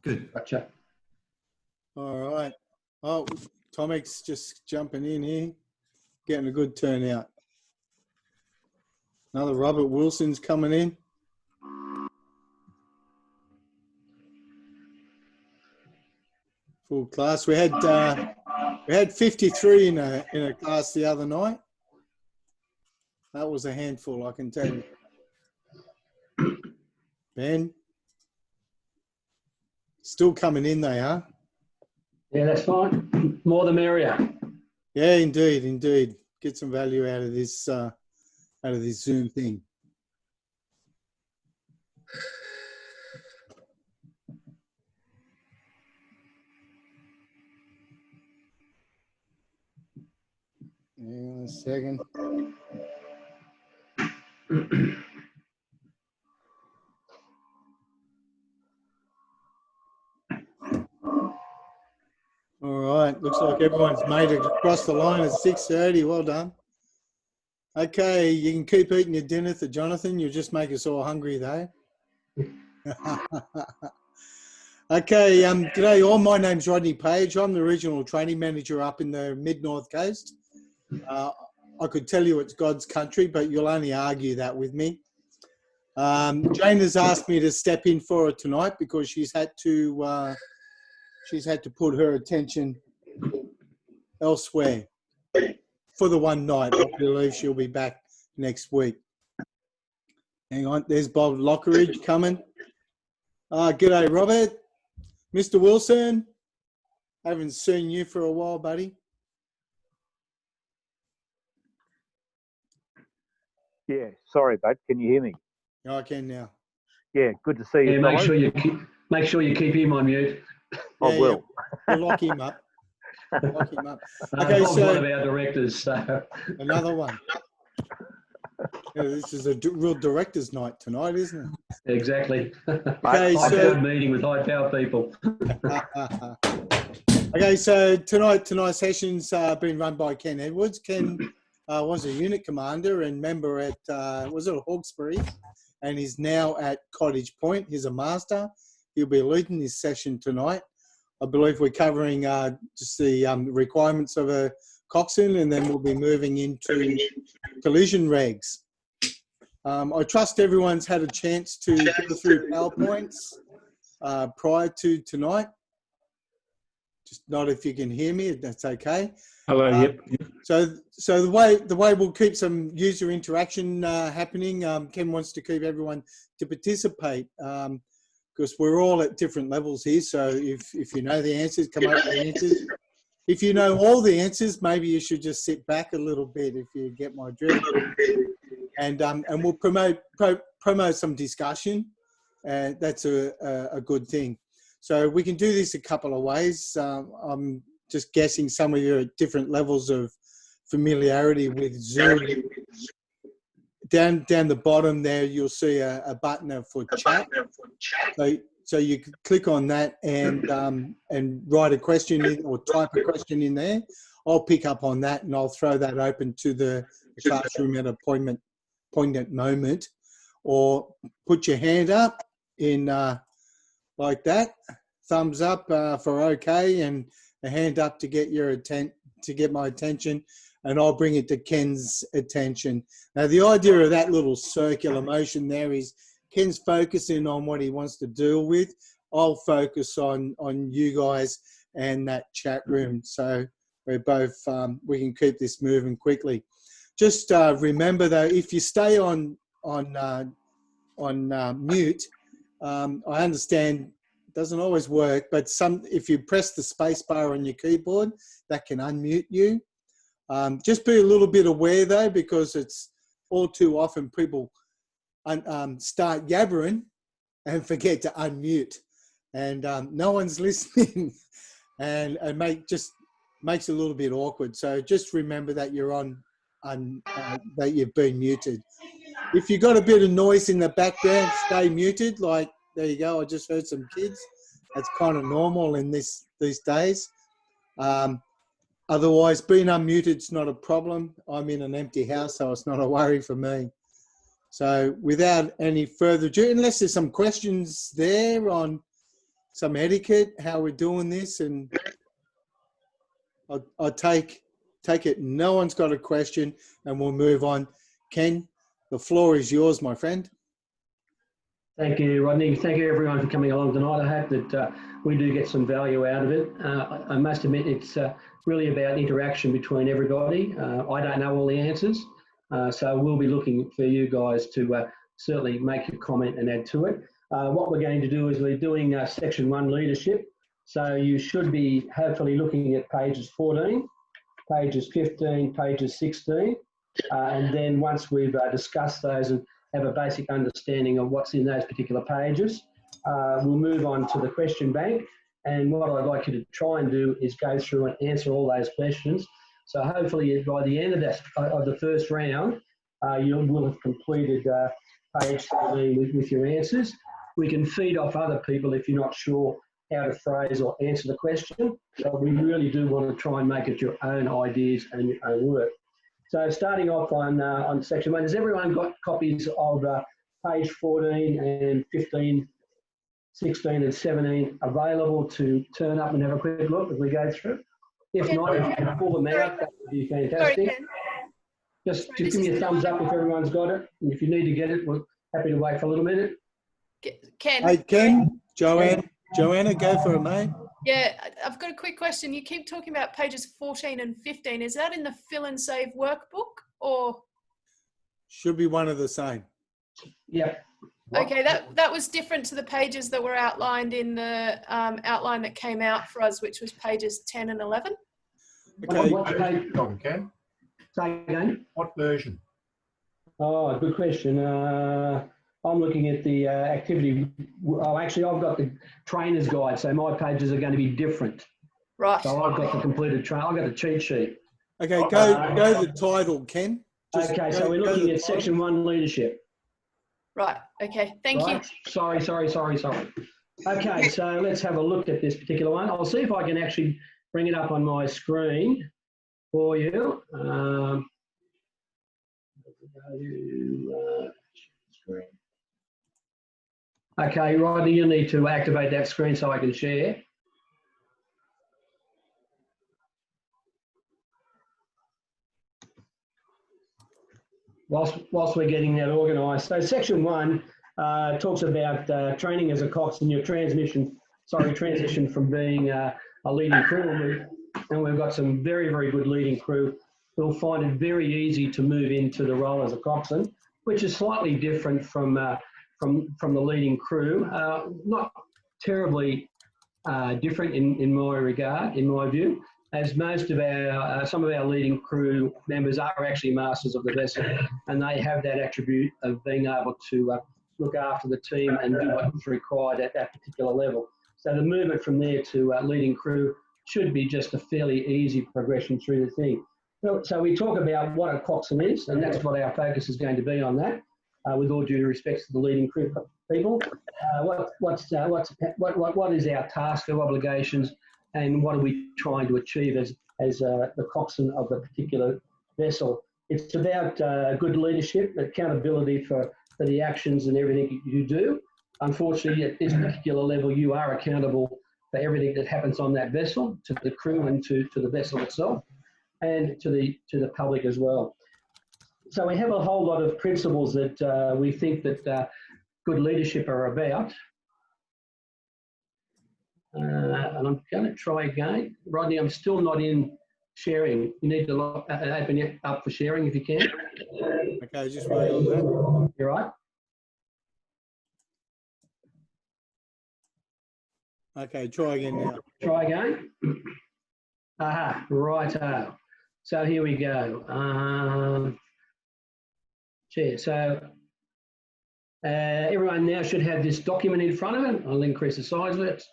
Good. Gotcha. All right. Oh, Tomic's just jumping in here, getting a good turnout. Another Robert Wilson's coming in. Full class. We had 53 in a class the other night. That was a handful, I can tell you. Ben, still coming in, they are. Yeah, that's fine. More the merrier. Yeah, indeed, indeed. Get some value out of this Zoom thing. Hang on a second. All right, looks like everyone's made it across the line at 6:30. Well done. Okay, you can keep eating your dinner, Jonathan. You'll just make us all hungry, though. Okay, g'day all. My name's Rodney Page. I'm the Regional Training Manager up in the Mid-North Coast. I could tell you it's God's country, but you'll only argue that with me. Jane has asked me to step in for her tonight because she's had to put her attention elsewhere for the one night. I believe she'll be back next week. Hang on, there's Bob Lockeridge coming. G'day, Robert. Mr. Wilson, haven't seen you for a while, buddy. Yeah, sorry, bud. Can you hear me? I can now. Yeah, good to see you. Yeah, make sure you keep him on mute. I will. We'll lock him up. Lock him up. Okay, Bob's one of our directors. So. Another one. Yeah, this is a real director's night tonight, isn't it? Exactly. Okay, high-powered meeting with high-powered people. Okay, so tonight's session's been run by Ken Edwards. Ken was a unit commander and member at Hawkesbury, and he's now at Cottage Point. He's a master. He'll be leading this session tonight. I believe we're covering just the requirements of a coxswain, and then we'll be moving into collision regs. I trust everyone's had a chance to go through PowerPoints prior to tonight. Just not if you can hear me, that's okay. Hello, yep. So the way we'll keep some user interaction happening, Ken wants to keep everyone to participate because we're all at different levels here. So if you know the answers, come up with the answers. If you know all the answers, maybe you should just sit back a little bit if you get my drift. And we'll promote some discussion. That's a good thing. So we can do this a couple of ways. I'm just guessing some of you are at different levels of familiarity with Zoom. Down the bottom there, you'll see a button for chat. So you can click on that and write a question in or type a question in there. I'll pick up on that and I'll throw that open to the classroom at a poignant moment, or put your hand up in like that, thumbs up for okay, and a hand up to get my attention, and I'll bring it to Ken's attention. Now the idea of that little circular motion there is Ken's focusing on what he wants to deal with. I'll focus on you guys and that chat room, so we're both we can keep this moving quickly. Just remember though, if you stay on mute, I understand it doesn't always work, but if you press the space bar on your keyboard, that can unmute you. Just be a little bit aware though, because it's all too often people start yabbering and forget to unmute, and no one's listening, and just makes it a little bit awkward. So just remember that you're that you've been muted. If you've got a bit of noise in the background, stay muted. Like, there you go, I just heard some kids. That's kind of normal in these days. Otherwise, being unmuted is not a problem. I'm in an empty house, so it's not a worry for me. So without any further ado, unless there's some questions there on some etiquette, how we're doing this, and I'll take it. No one's got a question, and we'll move on. Ken, the floor is yours, my friend. Thank you, Rodney. Thank you, everyone, for coming along tonight. I hope that we do get some value out of it. I must admit, it's really about interaction between everybody. I don't know all the answers, so we'll be looking for you guys to certainly make a comment and add to it. What we're going to do is we're doing section 1 leadership. So you should be hopefully looking at pages 14, pages 15, pages 16. And then once we've discussed those and have a basic understanding of what's in those particular pages, we'll move on to the question bank. And what I'd like you to try and do is go through and answer all those questions. So hopefully by the end of the first round, you will have completed page 17 with your answers. We can feed off other people if you're not sure how to phrase or answer the question, but we really do want to try and make it your own ideas and your own work. So starting off on section 1, has everyone got copies of page 14 and 15, 16 and 17 available to turn up and have a quick look as we go through? If not, if you can pull them out, that would be fantastic. Just give me a thumbs up if everyone's got it. And if you need to get it, we're happy to wait for a little minute. Ken. Hey, Ken, Joanna, go for it, mate. Yeah, I've got a quick question. You keep talking about pages 14 and 15. Is that in the fill and save workbook or? Should be one of the same. Yep. Okay, that was different to the pages that were outlined in the outline that came out for us, which was pages 10 and 11. Okay. What page? Ken? Say again? What version? Oh, good question. I'm looking at the activity. Oh, actually, I've got the trainer's guide, so my pages are going to be different. Right. So I've got the completed train. I've got the cheat sheet. Okay, go the title, Ken. Okay, so we're looking at section 1 leadership. Right. Okay. Thank you. Sorry. Okay, so let's have a look at this particular one. I'll see if I can actually bring it up on my screen for you. Okay, Rodney, you need to activate that screen so I can share. Whilst we're getting that organised. So section 1 talks about training as a coxswain, your transition from being a leading crew. And we've got some very, very good leading crew who'll find it very easy to move into the role as a coxswain, which is slightly different from the leading crew. Not terribly different in my regard, in my view, as most of some of our leading crew members are actually masters of the vessel, and they have that attribute of being able to look after the team and do what's required at that particular level. So the movement from there to leading crew should be just a fairly easy progression through the thing. So we talk about what a coxswain is, and that's what our focus is going to be on that. With all due respect to the leading crew people, what is our task or obligations, and what are we trying to achieve as the coxswain of the particular vessel? It's about good leadership, accountability for the actions and everything you do. Unfortunately, at this particular level, you are accountable for everything that happens on that vessel, to the crew and to the vessel itself, and to the public as well. So we have a whole lot of principles that we think that good leadership are about. And I'm going to try again. Rodney, I'm still not in sharing. You need to open it up for sharing if you can. Okay, just wait on that. You're right. Okay, try again now. Try again. Aha, righto. So here we go. So everyone now should have this document in front of it. I'll increase the size of it.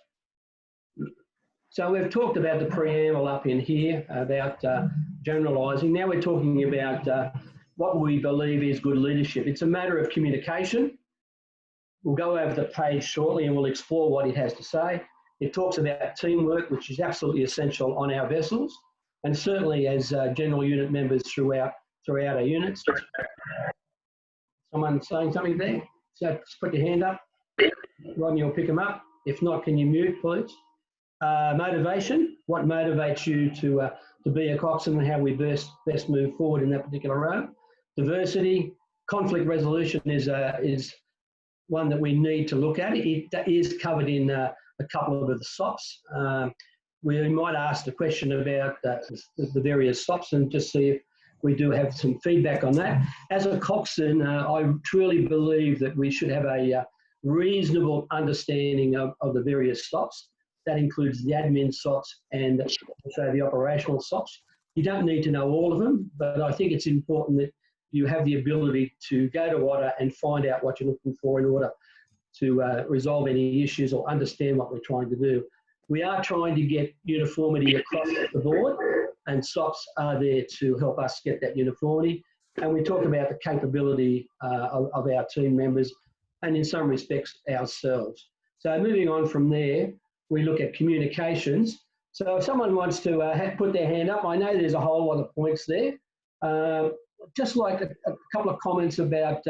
So we've talked about the preamble up in here about generalising. Now we're talking about what we believe is good leadership. It's a matter of communication. We'll go over the page shortly and we'll explore what it has to say. It talks about teamwork, which is absolutely essential on our vessels, and certainly as general unit members throughout our units. Someone saying something there? So just put your hand up. Rodney will pick them up. If not, can you mute, please? Motivation, what motivates you to be a coxswain and how we best move forward in that particular role. Diversity, conflict resolution is one that we need to look at. It is covered in a couple of the SOPs. We might ask the question about the various SOPs and just see if we do have some feedback on that. As a coxswain, I truly believe that we should have a reasonable understanding of the various SOPs. That includes the admin SOPs and also the operational SOPs. You don't need to know all of them, but I think it's important that you have the ability to go to OTA and find out what you're looking for in order to resolve any issues or understand what we're trying to do. We are trying to get uniformity across the board, and SOPs are there to help us get that uniformity. And we talk about the capability of our team members and in some respects ourselves. So moving on from there, we look at communications. So if someone wants to put their hand up, I know there's a whole lot of points there. Just like a couple of comments about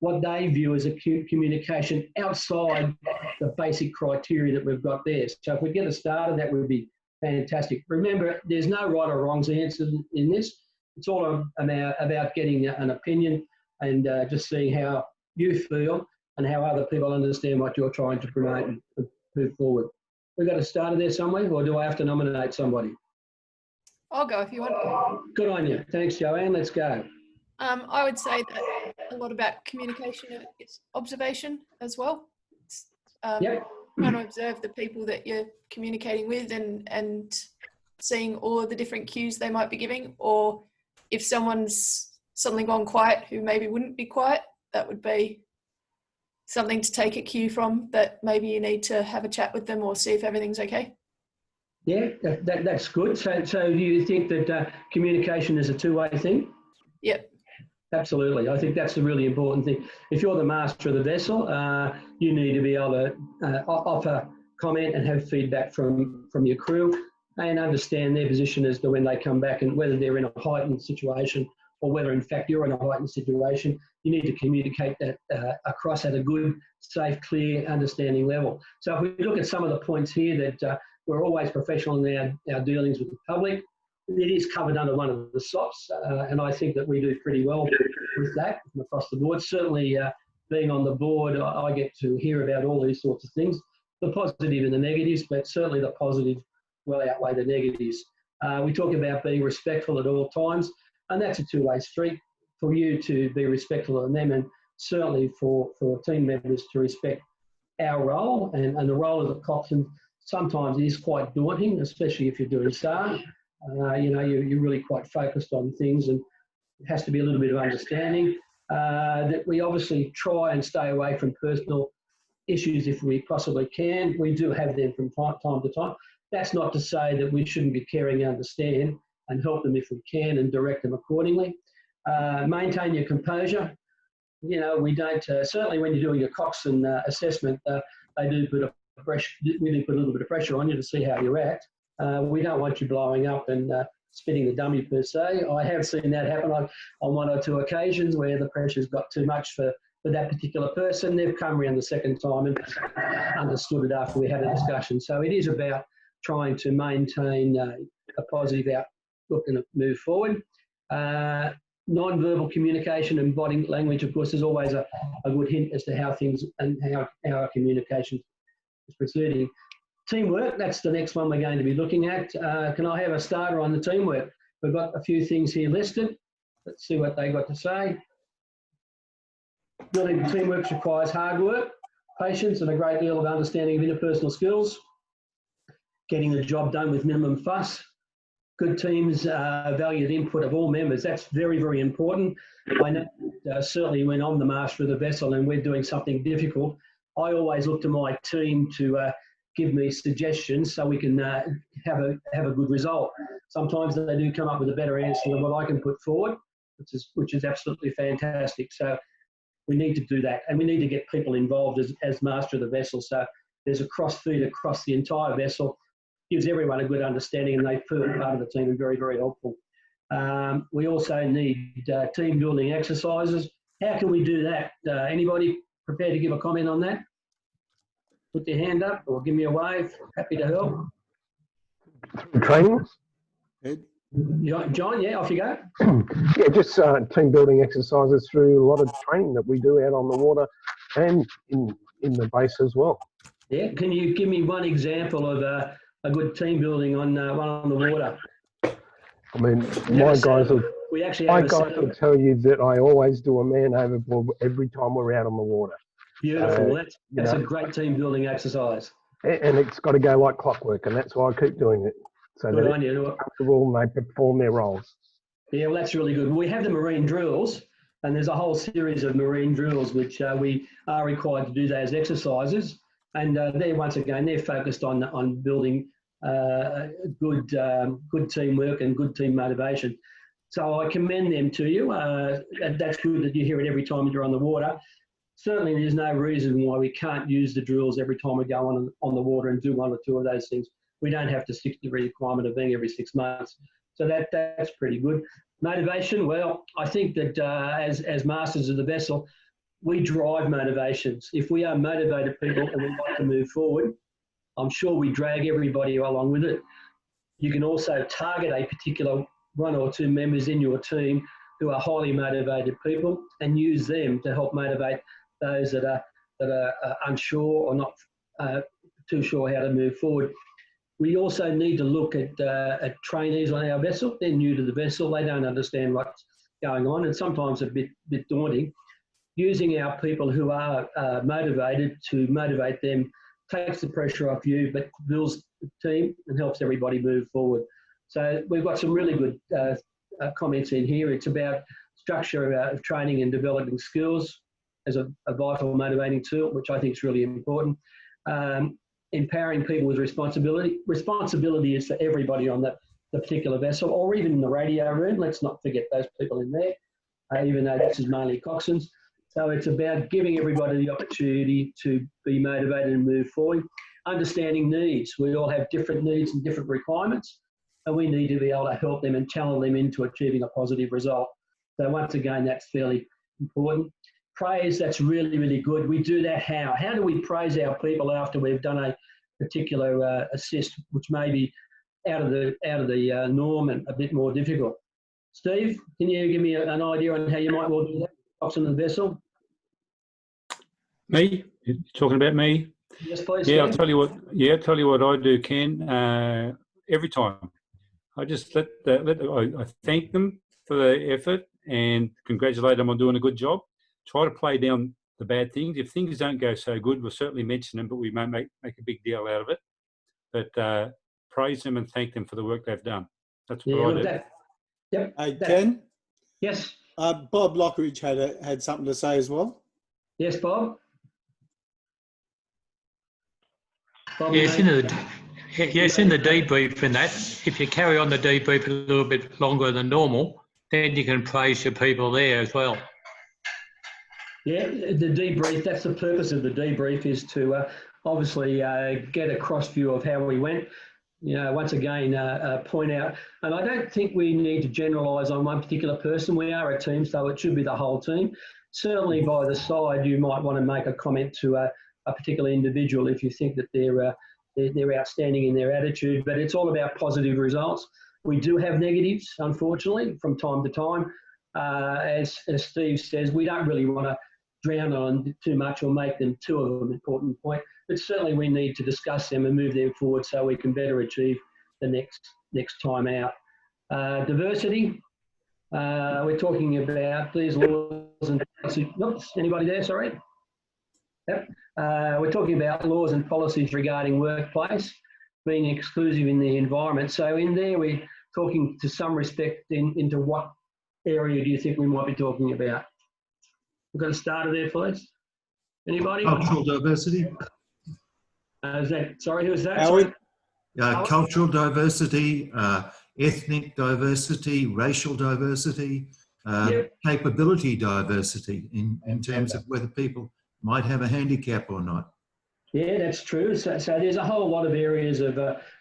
what they view as a communication outside the basic criteria that we've got there. So if we get a start, that would be fantastic. Remember, there's no right or wrong answer in this. It's all about getting an opinion and just seeing how you feel and how other people understand what you're trying to promote and move forward. We've got a starter there somewhere, or do I have to nominate somebody? I'll go if you want. Good on you. Thanks, Joanne. Let's go. I would say that a lot about communication is observation as well. Yep. Trying to observe the people that you're communicating with and seeing all the different cues they might be giving, or if someone's suddenly gone quiet who maybe wouldn't be quiet, that would be something to take a cue from, that maybe you need to have a chat with them or see if everything's okay. Yeah, that's good. So do you think that communication is a two-way thing? Yep. Absolutely. I think that's the really important thing. If you're the master of the vessel, you need to be able to offer comment and have feedback from your crew and understand their position as to when they come back and whether they're in a heightened situation or whether in fact you're in a heightened situation. You need to communicate that across at a good, safe, clear, understanding level. So if we look at some of the points here that we're always professional in our dealings with the public, it is covered under one of the SOPs, and I think that we do pretty well with that from across the board. Certainly being on the board, I get to hear about all these sorts of things, the positive and the negatives, but certainly the positive well outweigh the negatives. We talk about being respectful at all times, and that's a two-way street for you to be respectful of them and certainly for team members to respect our role and the role of the coxswain. Sometimes it is quite daunting, especially if you're doing SAR. You're really quite focused on things, and it has to be a little bit of understanding that we obviously try and stay away from personal issues if we possibly can. We do have them from time to time. That's not to say that we shouldn't be caring and understand and help them if we can and direct them accordingly. Maintain your composure. We don't, certainly when you're doing a coxswain assessment, we do put a little bit of pressure on you to see how you act. We don't want you blowing up and spitting the dummy per se. I have seen that happen on one or two occasions where the pressure's got too much for that particular person. They've come around the second time and understood it after we had a discussion. So it is about trying to maintain a positive outlook and move forward. Non-verbal communication and body language, of course, is always a good hint as to how things and how our communication is proceeding. Teamwork, that's the next one we're going to be looking at. Can I have a starter on the teamwork? We've got a few things here listed. Let's see what they got to say. Building teamwork requires hard work, patience, and a great deal of understanding of interpersonal skills. Getting the job done with minimum fuss. Good teams value the input of all members. That's very, very important. I know certainly when I'm the master of the vessel and we're doing something difficult, I always look to my team to give me suggestions so we can have a good result. Sometimes they do come up with a better answer than what I can put forward, which is absolutely fantastic. So we need to do that, and we need to get people involved as master of the vessel. So there's a cross feed across the entire vessel. Gives everyone a good understanding and they feel part of the team and very, very helpful. We also need team building exercises. How can we do that? Anybody prepared to give a comment on that? put your hand up or give me a wave. Happy to help. Training? Ed? John, yeah, off you go. Yeah, just team building exercises through a lot of training that we do out on the water and in the base as well. Yeah, can you give me one example of a good team building on one on the water? I mean, my guys will tell you that I always do a man overboard every time we're out on the water. Beautiful. That's a great team building exercise. And it's got to go like clockwork, and that's why I keep doing it. So Good that on you. they're comfortable and they perform their roles. Yeah, well, that's really good. We have the marine drills, and there's a whole series of marine drills which we are required to do those exercises. And they're once again, they're focused on building good teamwork and good team motivation. So I commend them to you. That's good that you hear it every time you're on the water. Certainly, there's no reason why we can't use the drills every time we go on the water and do one or two of those things. We don't have the 6-degree requirement of being every 6 months. So that's pretty good. Motivation, well, I think that as masters of the vessel, we drive motivations. If we are motivated people and we like to move forward, I'm sure we drag everybody along with it. You can also target a particular 1 or 2 members in your team who are highly motivated people and use them to help motivate those that are unsure or not too sure how to move forward. We also need to look at trainees on our vessel. They're new to the vessel. They don't understand what's going on, and sometimes a bit daunting. Using our people who are motivated to motivate them takes the pressure off you, but builds the team and helps everybody move forward. So we've got some really good comments in here. It's about structure of training and developing skills as a vital motivating tool, which I think is really important. Empowering people with responsibility. Responsibility is for everybody on the particular vessel, or even in the radio room. Let's not forget those people in there, even though this is mainly coxswains. So it's about giving everybody the opportunity to be motivated and move forward. Understanding needs. We all have different needs and different requirements, and we need to be able to help them and channel them into achieving a positive result. So once again, that's fairly important. Praise, that's really, really good. We do that how? How do we praise our people after we've done a particular assist, which may be out of the norm and a bit more difficult? Steve, can you give me an idea on how you might well do that? Coxswain the vessel. Me? You're talking about me? Yes, please. Yeah, Steve. I'll tell you what. Yeah, I'll tell you what I do, Ken. Every time, I just I thank them for the effort and congratulate them on doing a good job. Try to play down the bad things. If things don't go so good, we'll certainly mention them, but we won't make a big deal out of it. But praise them and thank them for the work they've done. That's what I do. Yep. Hey, Ken? Yes. Bob Lockridge had something to say as well. Yes, Bob. Yes, in the debrief in that, if you carry on the debrief a little bit longer than normal, then you can praise your people there as well. Yeah, the debrief, that's the purpose of the debrief, is to obviously get a cross view of how we went. You know, once again, point out, and I don't think we need to generalise on one particular person. We are a team, so it should be the whole team. Certainly by the side, you might want to make a comment to a particular individual if you think that they're outstanding in their attitude, but it's all about positive results. We do have negatives, unfortunately, from time to time. As Steve says, we don't really want to drown on too much or make them too of an important point, but certainly we need to discuss them and move them forward so we can better achieve the next time out. Diversity, we're talking about these laws and policies. Oops, anybody there, sorry? Yep. We're talking about laws and policies regarding workplace being exclusive in the environment. So in there, we're talking to some respect into what area do you think we might be talking about? We've got a starter there, please. Anybody? Cultural diversity. Sorry, who is that? Howard? Cultural diversity, ethnic diversity, racial diversity, capability diversity in terms of whether people might have a handicap or not. Yeah, that's true. So there's a whole lot of areas of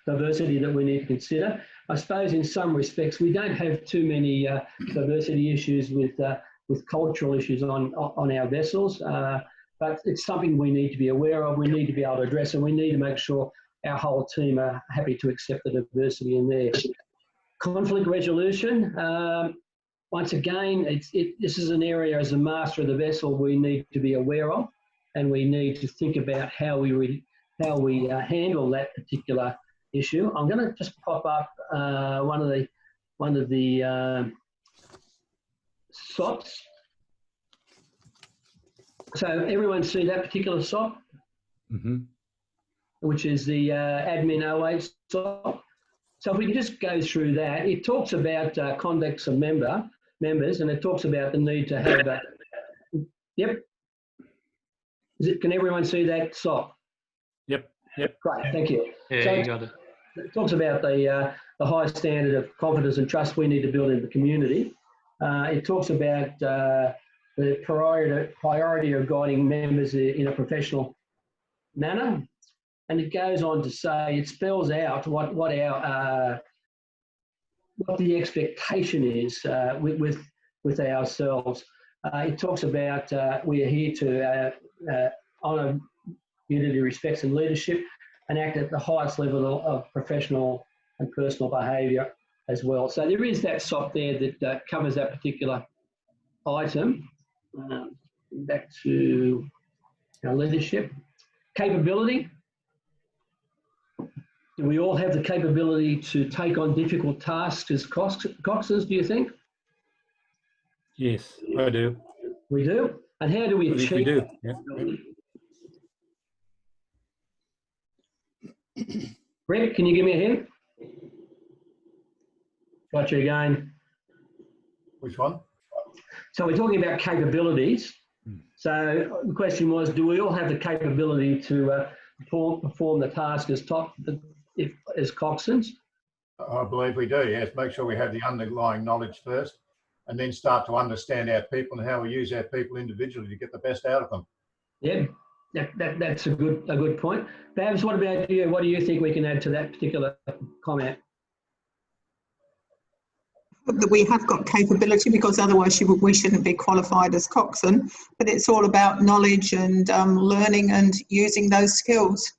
diversity that we need to consider. I suppose in some respects we don't have too many diversity issues with cultural issues on our vessels. but it's something we need to be aware of, we need to be able to address, and we need to make sure our whole team are happy to accept the diversity in there. Conflict resolution, once again, this is an area as a master of the vessel we need to be aware of, and we need to think about how we handle that particular issue. I'm going to just pop up one of the SOPs. So everyone see that particular SOP, which is the admin 08 SOP. So if we can just go through that, it talks about conducts of members, and it talks about the need to have a, yep. Can everyone see that SOP? Yep. Great, thank you. Yeah, so you got it. It talks about the high standard of confidence and trust we need to build in the community. It talks about the priority of guiding members in a professional manner. And it goes on to say, it spells out what the expectation is with ourselves. It talks about we are here to honour unity, respect and leadership, and act at the highest level of professional and personal behaviour as well. So there is that SOP there that covers that particular item. Back to our leadership. Capability. Do we all have the capability to take on difficult tasks as coxswains, do you think? Yes, I do. We do? And how do we achieve we do, yeah. Rick, can you give me a hint? Got you again. Which one? So we're talking about capabilities. So the question was, do we all have the capability to perform the task as coxswains? I believe we do, yes. Make sure we have the underlying knowledge first, and then start to understand our people and how we use our people individually to get the best out of them. Yeah, that's a good point. Babs, what about you? What do you think we can add to that particular comment? That we have got capability, because otherwise we shouldn't be qualified as coxswain, but it's all about knowledge and learning and using those skills.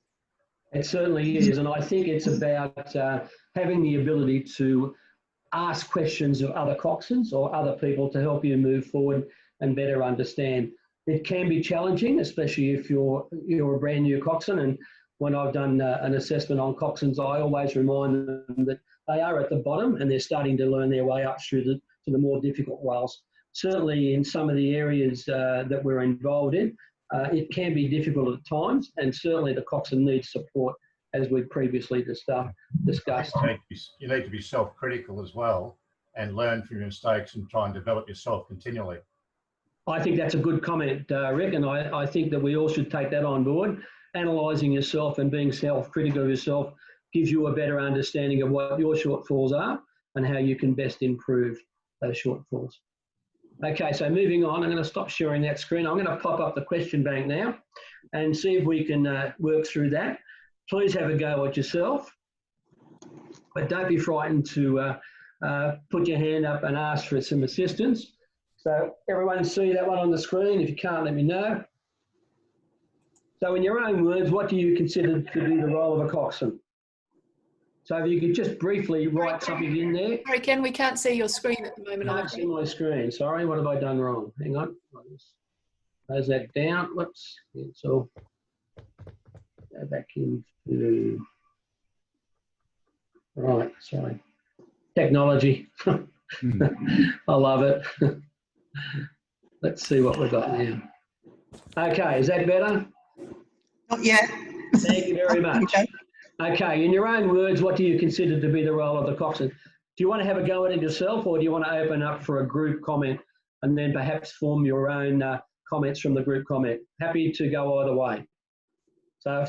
It certainly is, and I think it's about having the ability to ask questions of other coxswains or other people to help you move forward and better understand. It can be challenging, especially if you're a brand new coxswain, and when I've done an assessment on coxswains, I always remind them that they are at the bottom and they're starting to learn their way up through to the more difficult roles. Certainly in some of the areas that we're involved in, it can be difficult at times, and certainly the coxswain needs support, as we previously discussed. You need to be self-critical as well and learn from your mistakes and try and develop yourself continually. I think that's a good comment, Rick, and I think that we all should take that on board. Analysing yourself and being self-critical of yourself gives you a better understanding of what your shortfalls are and how you can best improve those shortfalls. Okay, so moving on, I'm going to stop sharing that screen. I'm going to pop up the question bank now and see if we can work through that. Please have a go at yourself, but don't be frightened to put your hand up and ask for some assistance. So everyone see that one on the screen? If you can't, let me know. So in your own words, what do you consider to be the role of a coxswain? So if you could just briefly write something in there. Sorry, Ken, we can't see your screen at the moment. I can't see my screen. Sorry, what have I done wrong? Hang on. Close that down. Whoops. So go back into. Right, sorry. Technology. I love it. Let's see what we've got now. Okay, is that better? Not yet. Thank you very much. Okay, in your own words, what do you consider to be the role of the coxswain? Do you want to have a go at it yourself, or do you want to open up for a group comment and then perhaps form your own comments from the group comment? Happy to go either way. So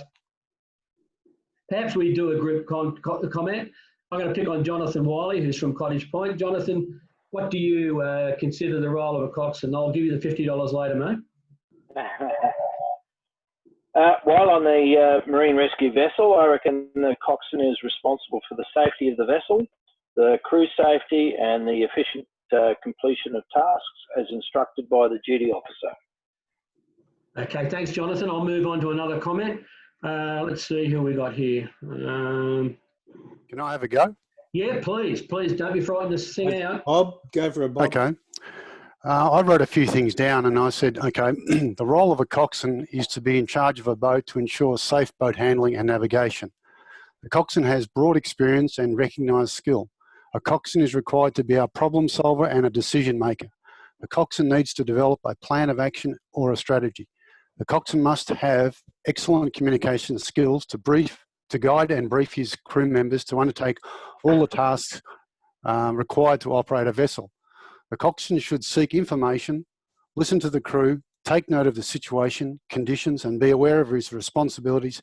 perhaps we do a group comment. I'm going to pick on Jonathan Wiley, who's from Cottage Point. Jonathan, what do you consider the role of a coxswain? I'll give you the $50 later, mate. While on the marine rescue vessel, I reckon the coxswain is responsible for the safety of the vessel, the crew safety, and the efficient completion of tasks as instructed by the duty officer. Okay, thanks, Jonathan. I'll move on to another comment. Let's see who we got here. Can I have a go? Yeah, please. Don't be frightened to sing out. Bob, go for it, Bob. Okay. I wrote a few things down and I said, okay, the role of a coxswain is to be in charge of a boat to ensure safe boat handling and navigation. The coxswain has broad experience and recognised skill. A coxswain is required to be a problem solver and a decision maker. The coxswain needs to develop a plan of action or a strategy. The coxswain must have excellent communication skills to guide and brief his crew members to undertake all the tasks required to operate a vessel. The coxswain should seek information, listen to the crew, take note of the situation, conditions, and be aware of his responsibilities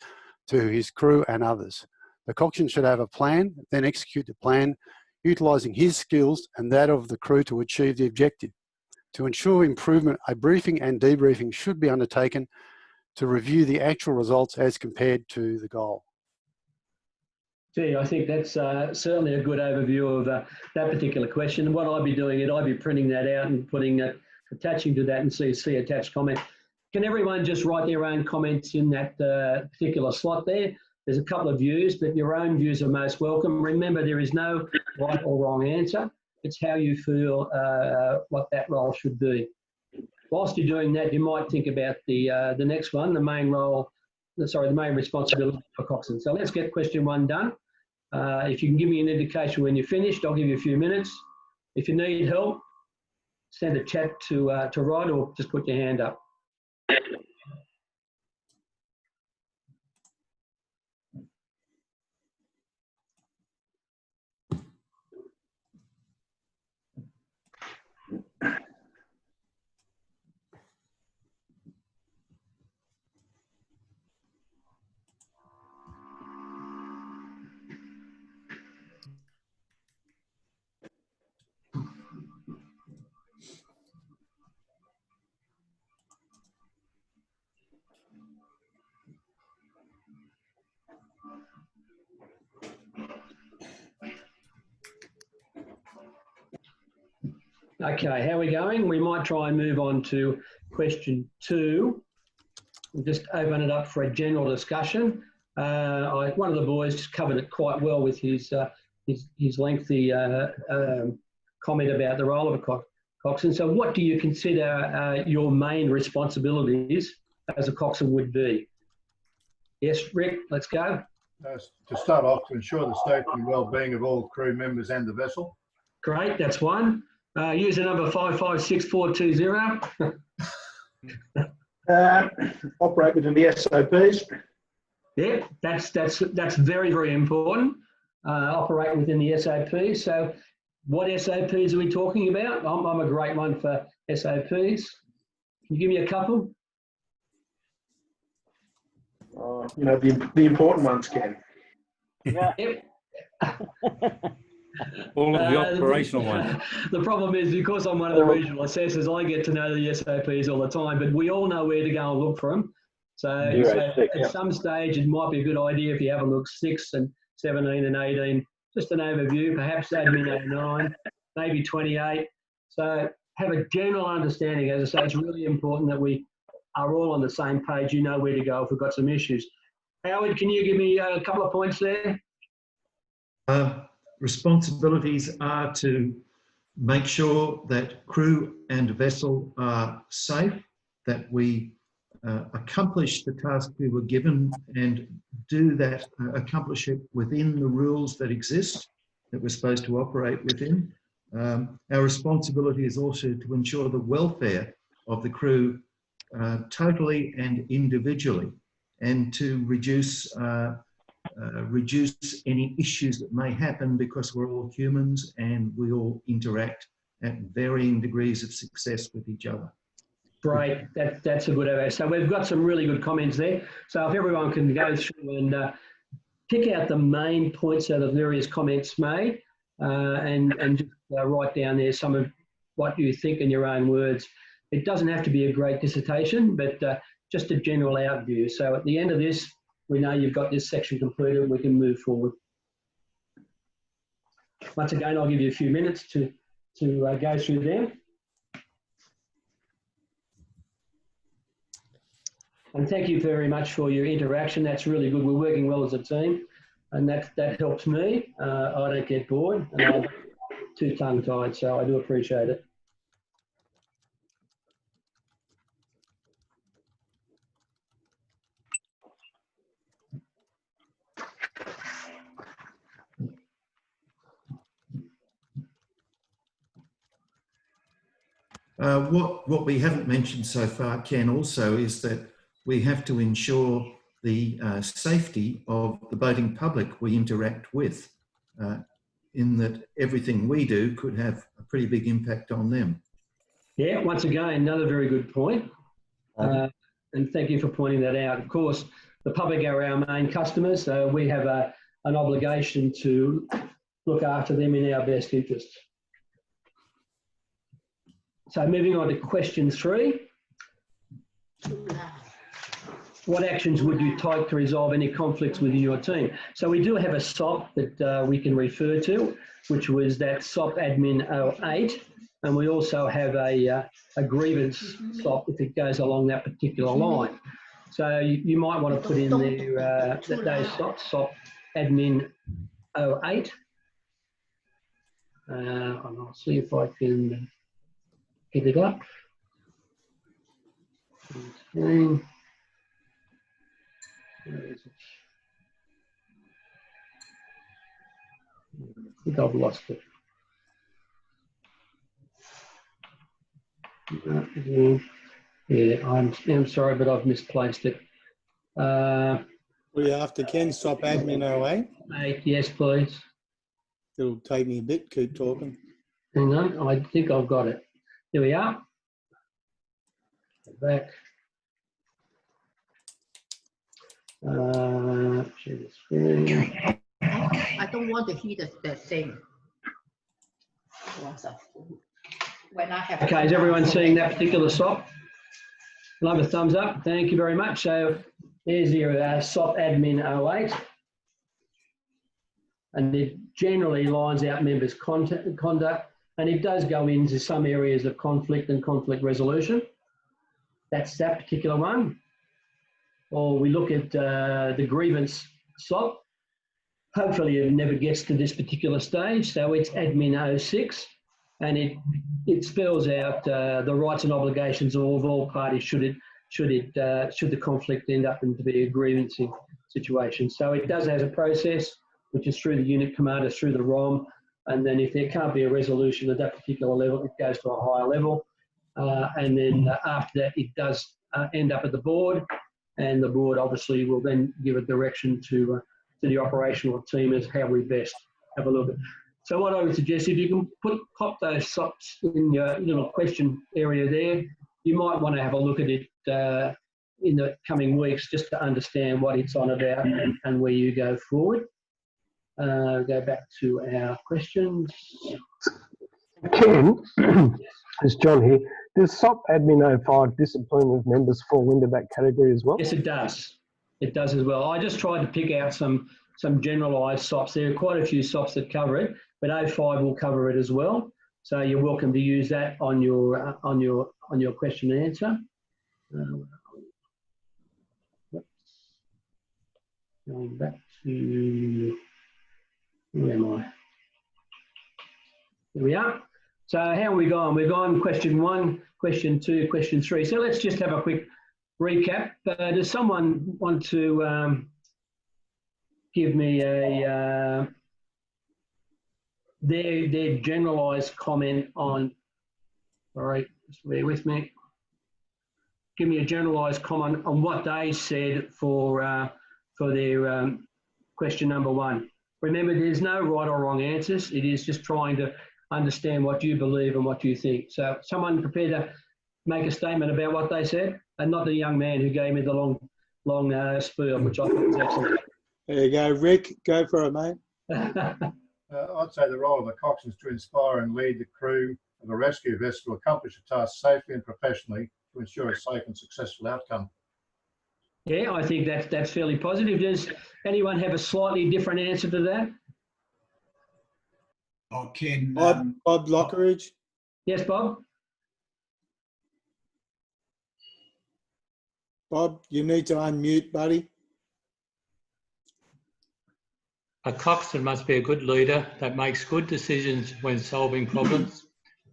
to his crew and others. The coxswain should have a plan, then execute the plan, utilising his skills and that of the crew to achieve the objective. To ensure improvement, a briefing and debriefing should be undertaken to review the actual results as compared to the goal. Gee, I think that's certainly a good overview of that particular question. And what I'd be doing, I'd be printing that out and putting attaching to that and see attached comment. Can everyone just write their own comments in that particular slot there? There's a couple of views, but your own views are most welcome. Remember, there is no right or wrong answer. It's how you feel what that role should be. Whilst you're doing that, you might think about the next one, the main responsibility for coxswain. So let's get question 1 done. If you can give me an indication when you're finished, I'll give you a few minutes. If you need help, send a chat to Rod or just put your hand up. Okay, how are we going? We might try and move on to question 2. We'll just open it up for a general discussion. One of the boys covered it quite well with his lengthy comment about the role of a coxswain. So what do you consider your main responsibilities as a coxswain would be? Yes, Rick, let's go. To start off, to ensure the safety and well-being of all crew members and the vessel. Great, that's one. User number 556420. Operate within the SOPs. Yeah, that's very, very important. Operate within the SOPs. So what SOPs are we talking about? I'm a great one for SOPs. Can you give me a couple? The important ones, Ken. Yeah. Yep. All of the operational ones. The problem is, because I'm one of the regional assessors, I get to know the SOPs all the time, but we all know where to go and look for them. So at some stage, it might be a good idea if you have a look 6 and 17 and 18, just an overview, perhaps admin 09, maybe 28. So have a general understanding. As I say, it's really important that we are all on the same page. You know where to go if we've got some issues. Howard, can you give me a couple of points there? Responsibilities are to make sure that crew and vessel are safe, that we accomplish the task we were given and do that, accomplish it within the rules that exist, that we're supposed to operate within. Our responsibility is also to ensure the welfare of the crew totally and individually, and to reduce any issues that may happen, because we're all humans and we all interact at varying degrees of success with each other. Great, that's a good idea. So we've got some really good comments there. So if everyone can go through and pick out the main points out of various comments made and just write down there some of what you think in your own words. It doesn't have to be a great dissertation, but just a general overview. So at the end of this, we know you've got this section completed and we can move forward. Once again, I'll give you a few minutes to go through them. And thank you very much for your interaction. That's really good. We're working well as a team, and that helps me. I don't get bored, and I'm too tongue-tied, so I do appreciate it. What we haven't mentioned so far, Ken, also is that we have to ensure the safety of the boating public we interact with, in that everything we do could have a pretty big impact on them. Yeah, once again, another very good point. And thank you for pointing that out. Of course, the public are our main customers, so we have an obligation to look after them in our best interest. So moving on to question 3. What actions would you take to resolve any conflicts within your team? So we do have a SOP that we can refer to, which was that SOP admin 08. And we also have a grievance SOP if it goes along that particular line. So you might want to put in there those SOP admin 08. And I'll see if I can get it up. Where is it? I think I've lost it. Yeah, I'm sorry, but I've misplaced it. We after Ken, stop admin 08. Yes, please. It'll take me a bit. Keep talking. Hang on, I think I've got it. Here we are. Go back. Share the screen. I don't want to hear the thing. When I have okay, is everyone seeing that particular SOP? Love a thumbs up. Thank you very much. So there's your SOP admin 08. And it generally lines out members' conduct, and it does go into some areas of conflict and conflict resolution. That's that particular one. Or we look at the grievance SOP. Hopefully it never gets to this particular stage. So it's admin 06, and it spells out the rights and obligations of all parties should the conflict end up into be a grievancing situation. So it does have a process, which is through the unit commander, through the ROM, and then if there can't be a resolution at that particular level, it goes to a higher level. And then after that, it does end up at the board, and the board obviously will then give a direction to the operational team as how we best have a look at. So what I would suggest, if you can pop those SOPs in your little question area there, you might want to have a look at it in the coming weeks just to understand what it's on about and where you go forward. Go back to our questions. Ken, it's John here. Does SOP admin 05 discipline of members fall into that category as well? Yes, it does. It does as well. I just tried to pick out some generalised SOPs. There are quite a few SOPs that cover it, but 05 will cover it as well. So you're welcome to use that on your question and answer. Going back to, where am I? Here we are. So how have we gone? We've gone question 1, question 2, question 3. So let's just have a quick recap. Does someone want to give me their generalised comment on? All right, just bear with me. Give me a generalised comment on what they said for their question number 1. Remember, there's no right or wrong answers. It is just trying to understand what you believe and what you think. So someone prepared to make a statement about what they said, and not the young man who gave me the long spiel, which I thought was excellent. There you go, Rick. Go for it, mate. I'd say the role of the coxswain is to inspire and lead the crew of a rescue vessel to accomplish a task safely and professionally to ensure a safe and successful outcome. Yeah, I think that's fairly positive. Does anyone have a slightly different answer to that? Oh, Ken. Bob Lockeridge. Yes, Bob? Bob, you need to unmute, buddy. A coxswain must be a good leader that makes good decisions when solving problems,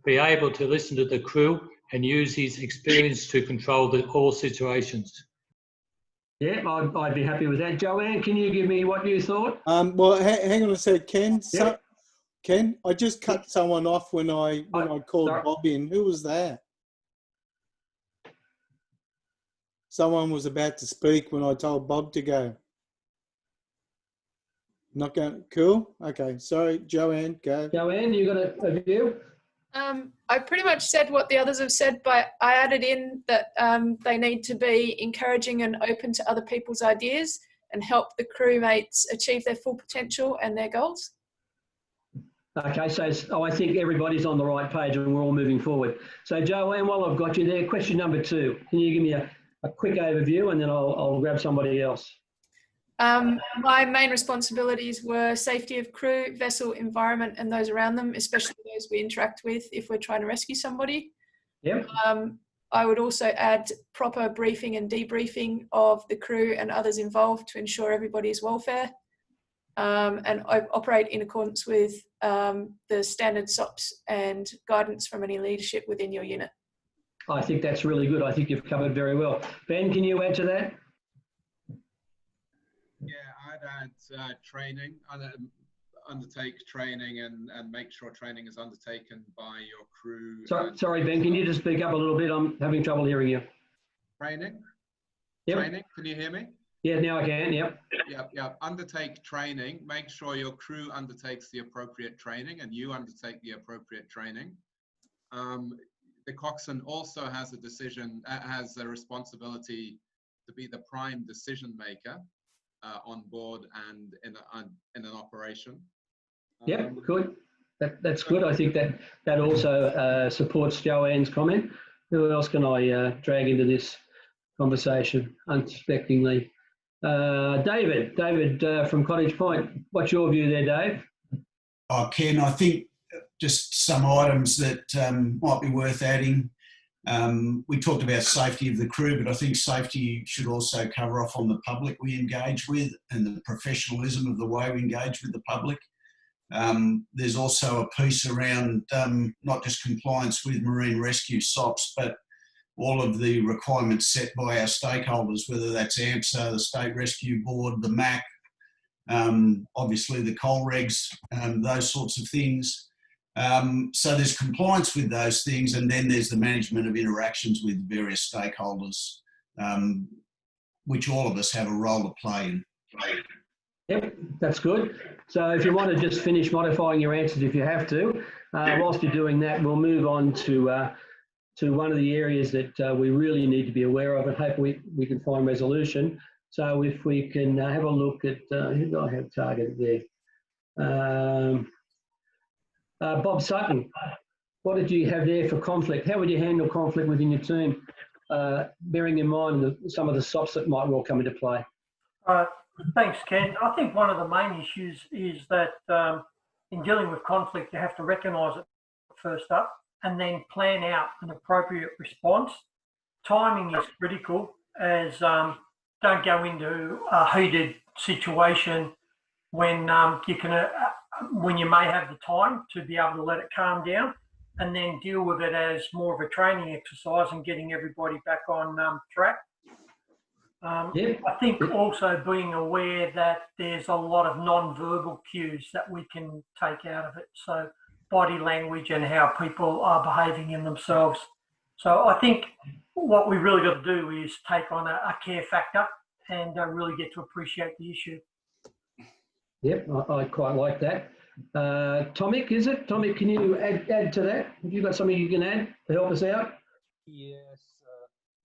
be able to listen to the crew and use his experience to control all situations. Yeah, I'd be happy with that. Joanne, can you give me what you thought? Well, hang on a sec, Ken. Yep. Ken, I just cut someone off when I called sorry. Bob in. Who was that? Someone was about to speak when I told Bob to go. Not going. Cool. Okay. Sorry, Joanne. Go. Joanne, you got a view? I pretty much said what the others have said, but I added in that they need to be encouraging and open to other people's ideas and help the crewmates achieve their full potential and their goals. Okay, so I think everybody's on the right page and we're all moving forward. So Joanne, while I've got you there, question number 2. Can you give me a quick overview and then I'll grab somebody else? My main responsibilities were safety of crew, vessel, environment, and those around them, especially those we interact with if we're trying to rescue somebody. Yep. I would also add proper briefing and debriefing of the crew and others involved to ensure everybody's welfare. And I operate in accordance with the standard SOPs and guidance from any leadership within your unit. I think that's really good. I think you've covered very well. Ben, can you add to that? Yeah, I'd add training, undertake training and make sure training is undertaken by your crew. Sorry, Ben, can you just speak up a little bit? I'm having trouble hearing you. Training? Yep. Training, can you hear me? Yeah, now I can, yep. Yep. Undertake training, make sure your crew undertakes the appropriate training and you undertake the appropriate training. The coxswain also has a responsibility to be the prime decision maker on board and in an operation. Yep, good. That's good. I think that also supports Joanne's comment. Who else can I drag into this conversation unsuspectingly? David from Cottage Point. What's your view there, Dave? Ken, I think just some items that might be worth adding. We talked about safety of the crew, but I think safety should also cover off on the public we engage with and the professionalism of the way we engage with the public. There's also a piece around not just compliance with marine rescue SOPs, but all of the requirements set by our stakeholders, whether that's AMSA, the State Rescue Board, the MAC, obviously the coal regs, those sorts of things. So there's compliance with those things, and then there's the management of interactions with various stakeholders, which all of us have a role to play in. Yep, that's good. So if you want to just finish modifying your answers if you have to, whilst you're doing that, we'll move on to one of the areas that we really need to be aware of and hope we can find resolution. So if we can have a look at, who do I have targeted there? Bob Sutton, what did you have there for conflict? How would you handle conflict within your team, bearing in mind some of the SOPs that might well come into play? Thanks, Ken. I think one of the main issues is that in dealing with conflict, you have to recognise it first up and then plan out an appropriate response. Timing is critical, as don't go into a heated situation when when you may have the time to be able to let it calm down, and then deal with it as more of a training exercise and getting everybody back on track. I think also being aware that there's a lot of non-verbal cues that we can take out of it. So body language and how people are behaving in themselves. So I think what we really got to do is take on a care factor and really get to appreciate the issue. Yep, I quite like that. Tomic, is it? Tomic, can you add to that? Have you got something you can add to help us out? Yes,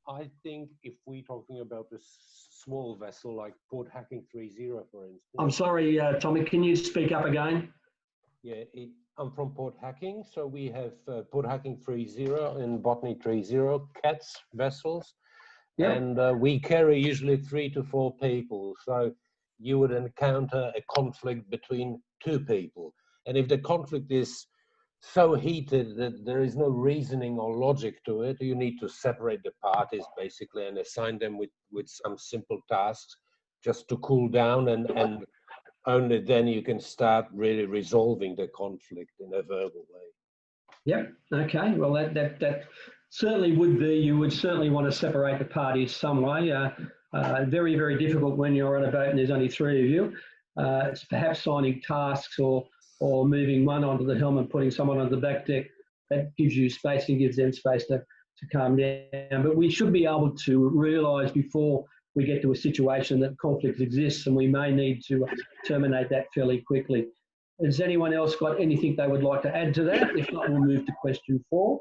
I think if we're talking about a small vessel like Port Hacking 30, for instance. I'm sorry, Tomic, can you speak up again? Yeah, I'm from Port Hacking, so we have Port Hacking 30 and Botany 30 CATS vessels. Yep. And we carry usually 3 to 4 people. So you would encounter a conflict between 2 people. And if the conflict is so heated that there is no reasoning or logic to it. You need to separate the parties basically and assign them with some simple tasks just to cool down, and only then you can start really resolving the conflict in a verbal way. Yep. Okay. Well, that certainly would be. You would certainly want to separate the parties some way. Very, very difficult when you're on a boat and there's only 3 of you. It's perhaps signing tasks or moving one onto the helm and putting someone on the back deck. That gives you space and gives them space to calm down. But we should be able to realise before we get to a situation that conflict exists, and we may need to terminate that fairly quickly. Has anyone else got anything they would like to add to that? If not, we'll move to question 4.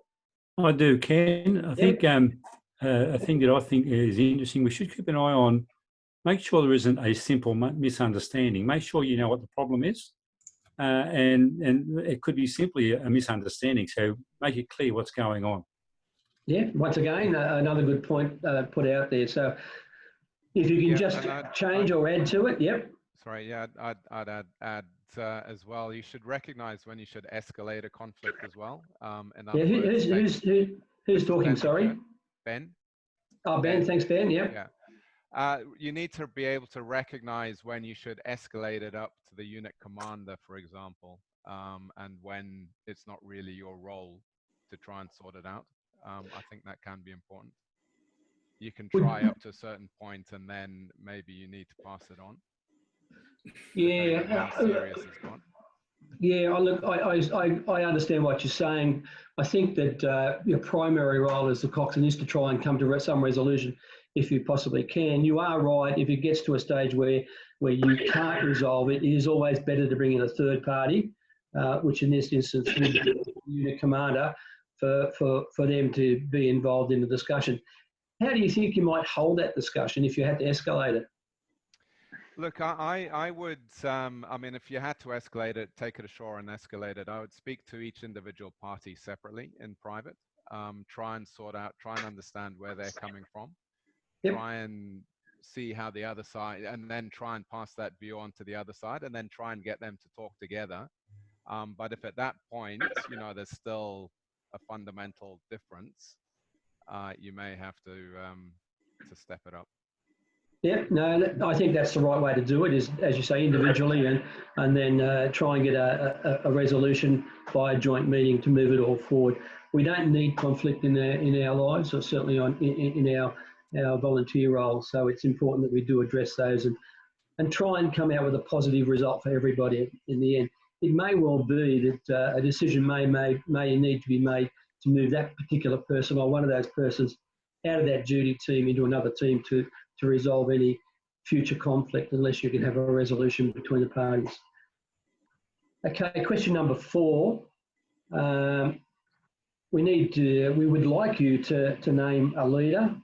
I do, Ken. I think a thing that I think is interesting, we should keep an eye on, make sure there isn't a simple misunderstanding. Make sure you know what the problem is. And it could be simply a misunderstanding. So make it clear what's going on. Yeah, once again, another good point put out there. So if you can just change or add to it, yep. Sorry, yeah, I'd add as well. You should recognise when you should escalate a conflict as well. Yeah, who's talking? Sorry, Ben. Oh, Ben. Thanks, Ben. Yep. Yeah. You need to be able to recognise when you should escalate it up to the unit commander, for example, and when it's not really your role to try and sort it out. I think that can be important. You can try up to a certain point, and then maybe you need to pass it on. Yeah. How serious it's got. Yeah, look, I understand what you're saying. I think that your primary role as the coxswain is to try and come to some resolution if you possibly can. You are right. If it gets to a stage where you can't resolve it, it is always better to bring in a third party, which in this instance would be the unit commander, for them to be involved in the discussion. How do you think you might hold that discussion if you had to escalate it? Look, I would, I mean, if you had to escalate it, take it ashore and escalate it, I would speak to each individual party separately in private, try and sort out, try and understand where they're coming from, try and see how the other side, and then try and pass that view on to the other side, and then try and get them to talk together. But if at that point, you know, there's still a fundamental difference, you may have to step it up. Yeah, no, I think that's the right way to do it, is, as you say, individually, and then try and get a resolution by a joint meeting to move it all forward. We don't need conflict in our lives, or certainly in our volunteer roles, so it's important that we do address those and try and come out with a positive result for everybody in the end. It may well be that a decision may need to be made to move that particular person or one of those persons out of that duty team into another team to resolve any future conflict, unless you can have a resolution between the parties. Okay, question number 4. We would like you to name a leader,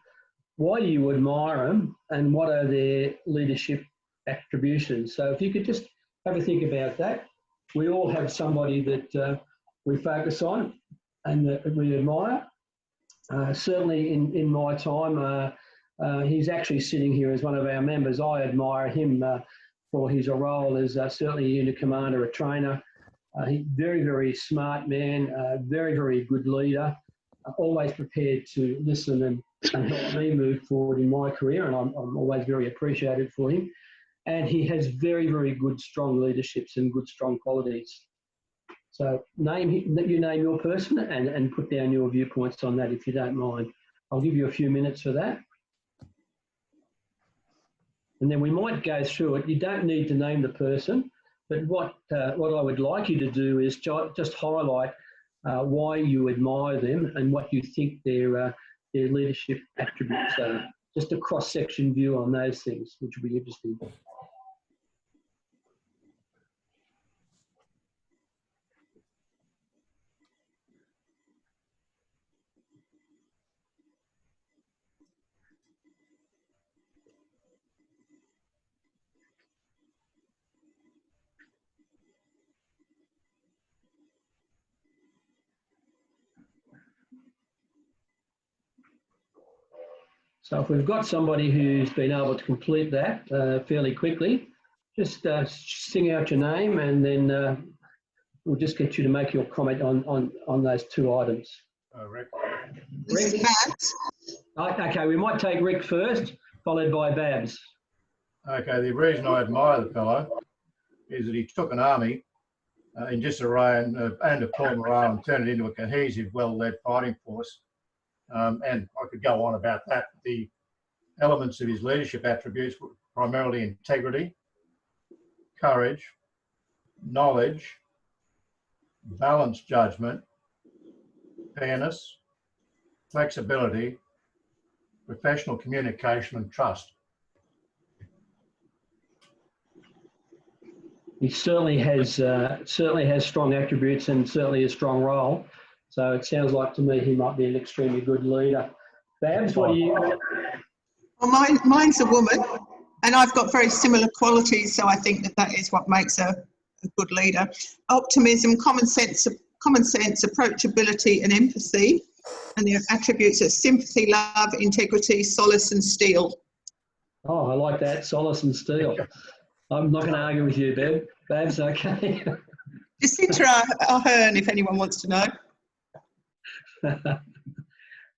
why you admire them, and what are their leadership attributions. So if you could just have a think about that. We all have somebody that we focus on and that we admire. Certainly in my time, he's actually sitting here as one of our members. I admire him for his role as certainly a unit commander, a trainer. He's very, very smart man, very, very good leader, always prepared to listen and help me move forward in my career, and I'm always very appreciated for him. And he has very, very good, strong leaderships and good, strong qualities. So you name your person and put down your viewpoints on that, if you don't mind. I'll give you a few minutes for that. And then we might go through it. You don't need to name the person, but what I would like you to do is just highlight why you admire them and what you think their leadership attributes are. Just a cross-section view on those things, which will be interesting. So if we've got somebody who's been able to complete that fairly quickly, just sing out your name and then we'll just get you to make your comment on those two items. Rick. Rick? Okay, we might take Rick first, followed by Babs. Okay, the reason I admire the fellow is that he took an army in disarray and a poor morale and turned it into a cohesive, well-led fighting force. And I could go on about that. The elements of his leadership attributes were primarily integrity, courage, knowledge, balanced judgment, fairness, flexibility, professional communication, and trust. He certainly has strong attributes and certainly a strong role. So it sounds like to me he might be an extremely good leader. Babs, what do you? Well, mine's a woman, and I've got very similar qualities. So I think that is what makes a good leader. Optimism, common sense, approachability, and empathy, and their attributes are sympathy, love, integrity, solace, and steel. Oh, I like that, solace and steel. I'm not going to argue with you, Babs. Okay. Jacinta Ahern, if anyone wants to know.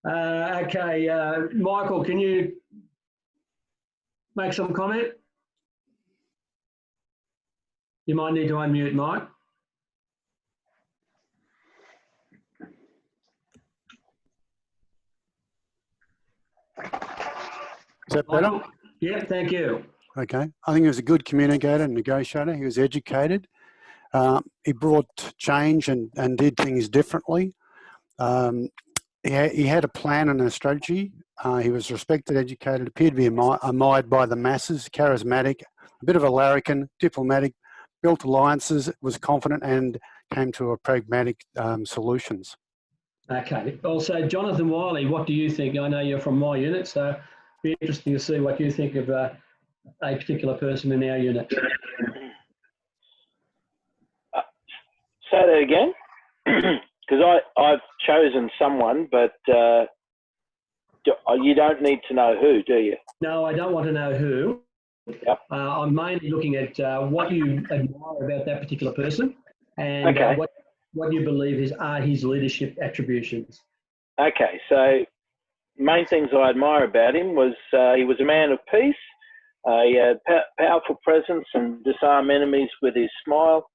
Okay, Michael, can you make some comment? You might need to unmute, Mike. Is that better? Yeah, thank you. Okay. I think he was a good communicator and negotiator. He was educated. He brought change and did things differently. He had a plan and a strategy. He was respected, educated, appeared to be admired by the masses, charismatic, a bit of a larrikin, diplomatic, built alliances, was confident and came to a pragmatic solutions. Okay. Also, Jonathan Wiley, what do you think? I know you're from my unit, so it'd be interesting to see what you think of a particular person in our unit. Say that again, because I've chosen someone, but you don't need to know who, do you? No, I don't want to know who. Yep. I'm mainly looking at what you admire about that particular person and Okay. what you believe are his leadership attributions. Okay, so main things I admire about him was he was a man of peace. He had powerful presence and disarm enemies with his smile.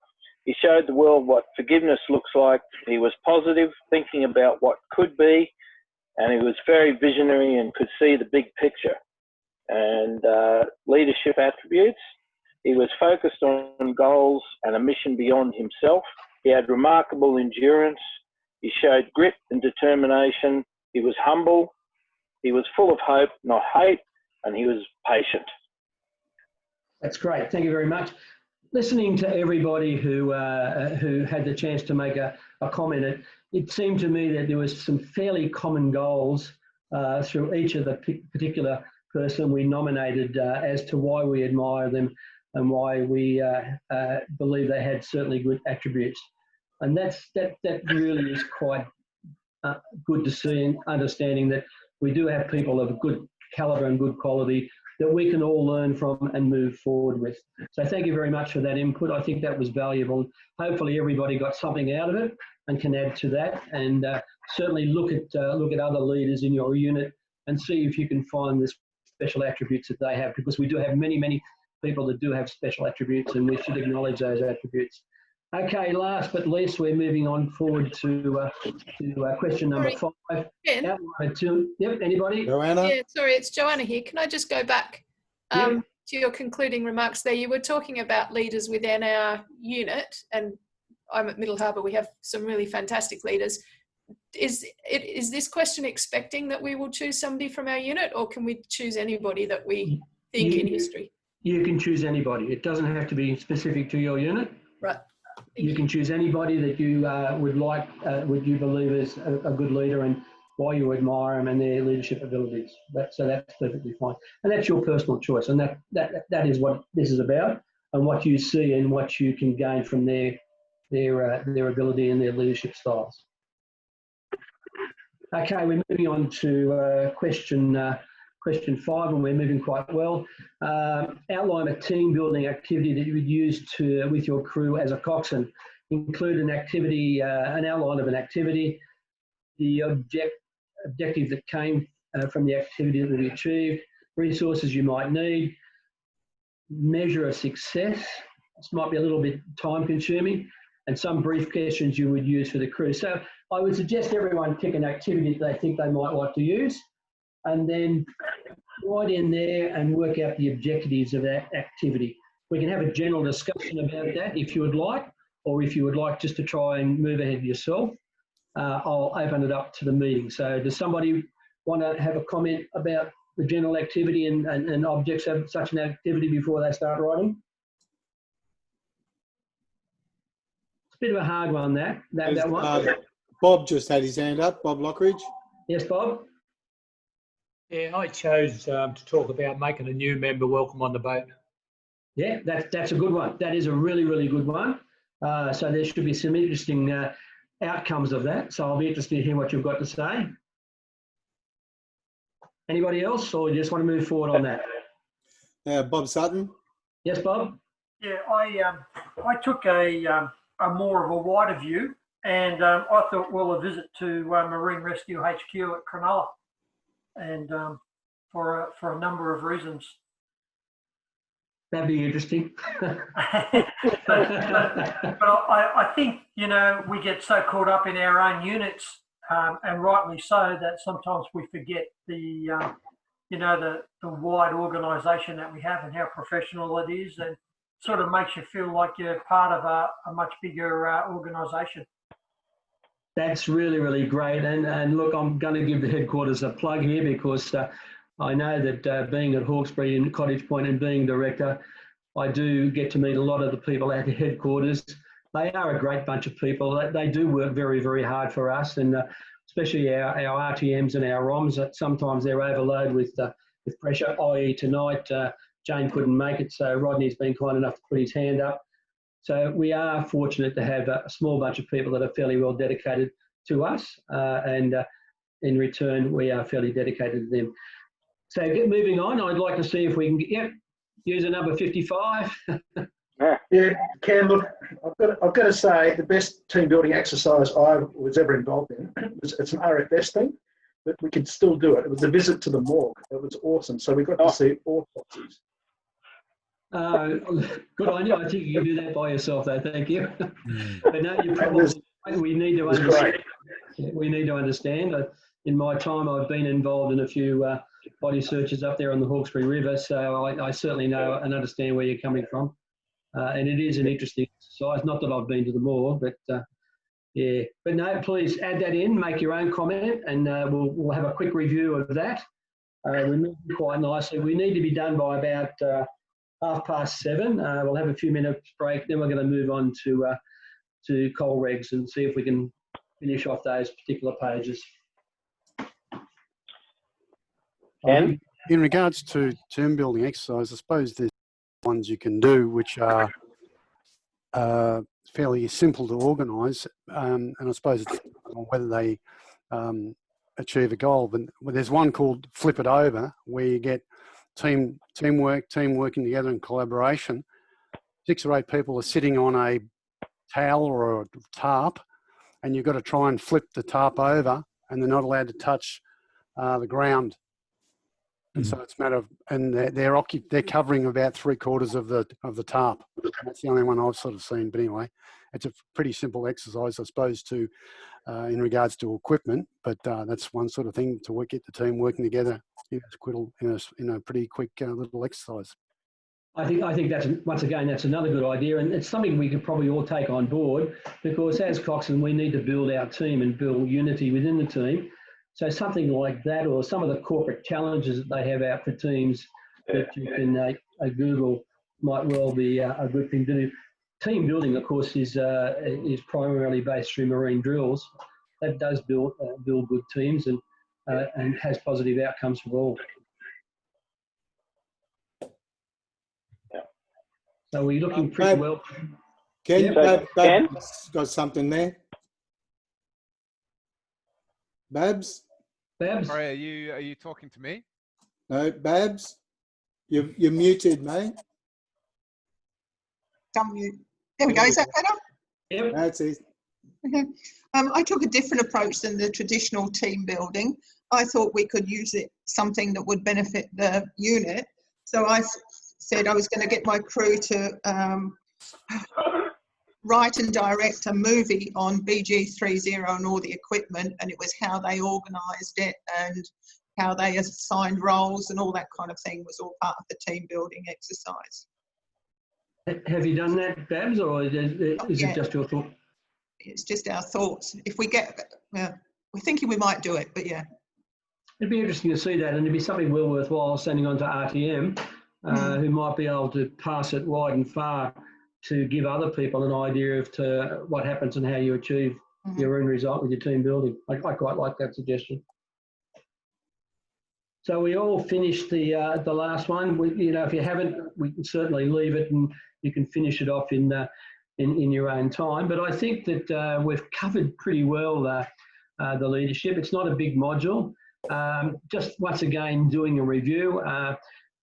He showed the world what forgiveness looks like. He was positive, thinking about what could be, and he was very visionary and could see the big picture. And leadership attributes, he was focused on goals and a mission beyond himself. He had remarkable endurance. He showed grit and determination. He was humble. He was full of hope, not hate, and he was patient. That's great. Thank you very much. Listening to everybody who had the chance to make a comment, it seemed to me that there was some fairly common goals through each of the particular person we nominated as to why we admire them and why we believe they had certainly good attributes. And that really is quite good to see, and understanding that we do have people of good calibre and good quality that we can all learn from and move forward with. So thank you very much for that input. I think that was valuable. Hopefully everybody got something out of it and can add to that, and certainly look at other leaders in your unit and see if you can find the special attributes that they have, because we do have many people that do have special attributes, and we should acknowledge those attributes. Okay, last but least, we're moving on forward to question number 5. Ben? Yep, anybody? Joanna? Yeah, sorry, it's Joanna here. Can I just go back to your concluding remarks there? You were talking about leaders within our unit, and I'm at Middle Harbour. We have some really fantastic leaders. Is this question expecting that we will choose somebody from our unit, or can we choose anybody that we think in history? You can choose anybody. It doesn't have to be specific to your unit. Right. You can choose anybody that you would would you believe is a good leader, and why you admire them and their leadership abilities. So that's perfectly fine. And that's your personal choice. And that is what this is about, and what you see and what you can gain from their ability and their leadership styles. Okay, we're moving on to question question 5, and we're moving quite well. Outline a team building activity that you would use with your crew as a coxswain. Include an activity, an outline of an activity, the objective that came from the activity that will be achieved, resources you might need, measure of success. This might be a little bit time consuming, and some brief questions you would use for the crew. So I would suggest everyone pick an activity that they think they might like to use, and then write in there and work out the objectives of that activity. We can have a general discussion about that if you would like, or if you would like just to try and move ahead yourself. I'll open it up to the meeting. So does somebody want to have a comment about the general activity and objects of such an activity before they start writing? It's a bit of a hard one, that one. Bob just had his hand up. Bob Lockridge. Yes, Bob? Yeah, I chose to talk about making a new member welcome on the boat. Yeah, that's a good one. That is a really, really good one. So there should be some interesting outcomes of that. So I'll be interested to hear what you've got to say. Anybody else, or you just want to move forward on that? Bob Sutton. Yes, Bob? Yeah, I took a more of a wider view, and I thought, well, a visit to Marine Rescue HQ at Cronulla, and for a number of reasons. That'd be interesting. but I think, you know, we get so caught up in our own units, and rightly so, that sometimes we forget the wide organisation that we have and how professional it is, and sort of makes you feel like you're part of a much bigger organisation. That's really, really great. And look, I'm going to give the headquarters a plug here, because I know that being at Hawkesbury and Cottage Point and being director, I do get to meet a lot of the people at the headquarters. They are a great bunch of people. They do work very, very hard for us, and especially our RTMs and our ROMs. Sometimes they're overloaded with pressure, i.e. tonight, Jane couldn't make it, so Rodney's been kind enough to put his hand up. So we are fortunate to have a small bunch of people that are fairly well dedicated to us, and in return, we are fairly dedicated to them. So moving on, I'd like to see if we can get, user number 55. Yeah, Cam, look, I've got to say the best team building exercise I was ever involved in, it's an RFS thing, but we can still do it. It was a visit to the morgue. It was awesome. So we got to see autopsies. Good on you. I think you can do that by yourself, though. Thank you. But no, you probably, we need to understand. We need to understand. In my time, I've been involved in a few body searches up there on the Hawkesbury River, so I certainly know and understand where you're coming from. And it is an interesting exercise. Not that I've been to the morgue, but yeah. But no, please add that in, make your own comment, and we'll have a quick review of that. We're moving quite nicely. We need to be done by about 7:30. We'll have a few minutes break, then we're going to move on to coal regs and see if we can finish off those particular pages. In regards to team building exercise, I suppose there's ones you can do which are fairly simple to organise, and I suppose it's whether they achieve a goal. But there's one called Flip It Over, where you get team working together in collaboration. 6 or 8 people are sitting on a towel or a tarp, and you've got to try and flip the tarp over, and they're not allowed to touch the ground. And so it's a matter of, and they're covering about 3/4 of the tarp. That's the only one I've sort of seen. But anyway, it's a pretty simple exercise, I suppose, to in regards to equipment. But that's one sort of thing to get the team working together in a pretty quick little exercise. I think that's, once again, that's another good idea, and it's something we could probably all take on board, because as coxswain we need to build our team and build unity within the team. So something like that, or some of the corporate challenges that they have out for teams that you can Google, might well be a good thing to do. Team building, of course, is primarily based through marine drills. That does build good teams and has positive outcomes for all. So we're looking pretty well. Ken, Ken? got something there. Babs? Sorry, are you talking to me? No, Babs, you're muted, mate. Unmute. There we go. Is that better? Yep. That's it. Okay. I took a different approach than the traditional team building. I thought we could use it something that would benefit the unit. So I said I was going to get my crew to write and direct a movie on BG30 and all the equipment, and it was how they organised it and how they assigned roles and all that kind of thing was all part of the team building exercise. Have you done that, Babs, or is it just your thought? It's just our thoughts. If we get, we're thinking we might do it, but yeah. It'd be interesting to see that, and it'd be something well worthwhile sending on to RTM, who might be able to pass it wide and far to give other people an idea of what happens and how you achieve your end result with your team building. I quite like that suggestion. So we all finished the last one. If you haven't, we can certainly leave it and you can finish it off in your own time. But I think that we've covered pretty well the leadership. It's not a big module. Just once again doing a review.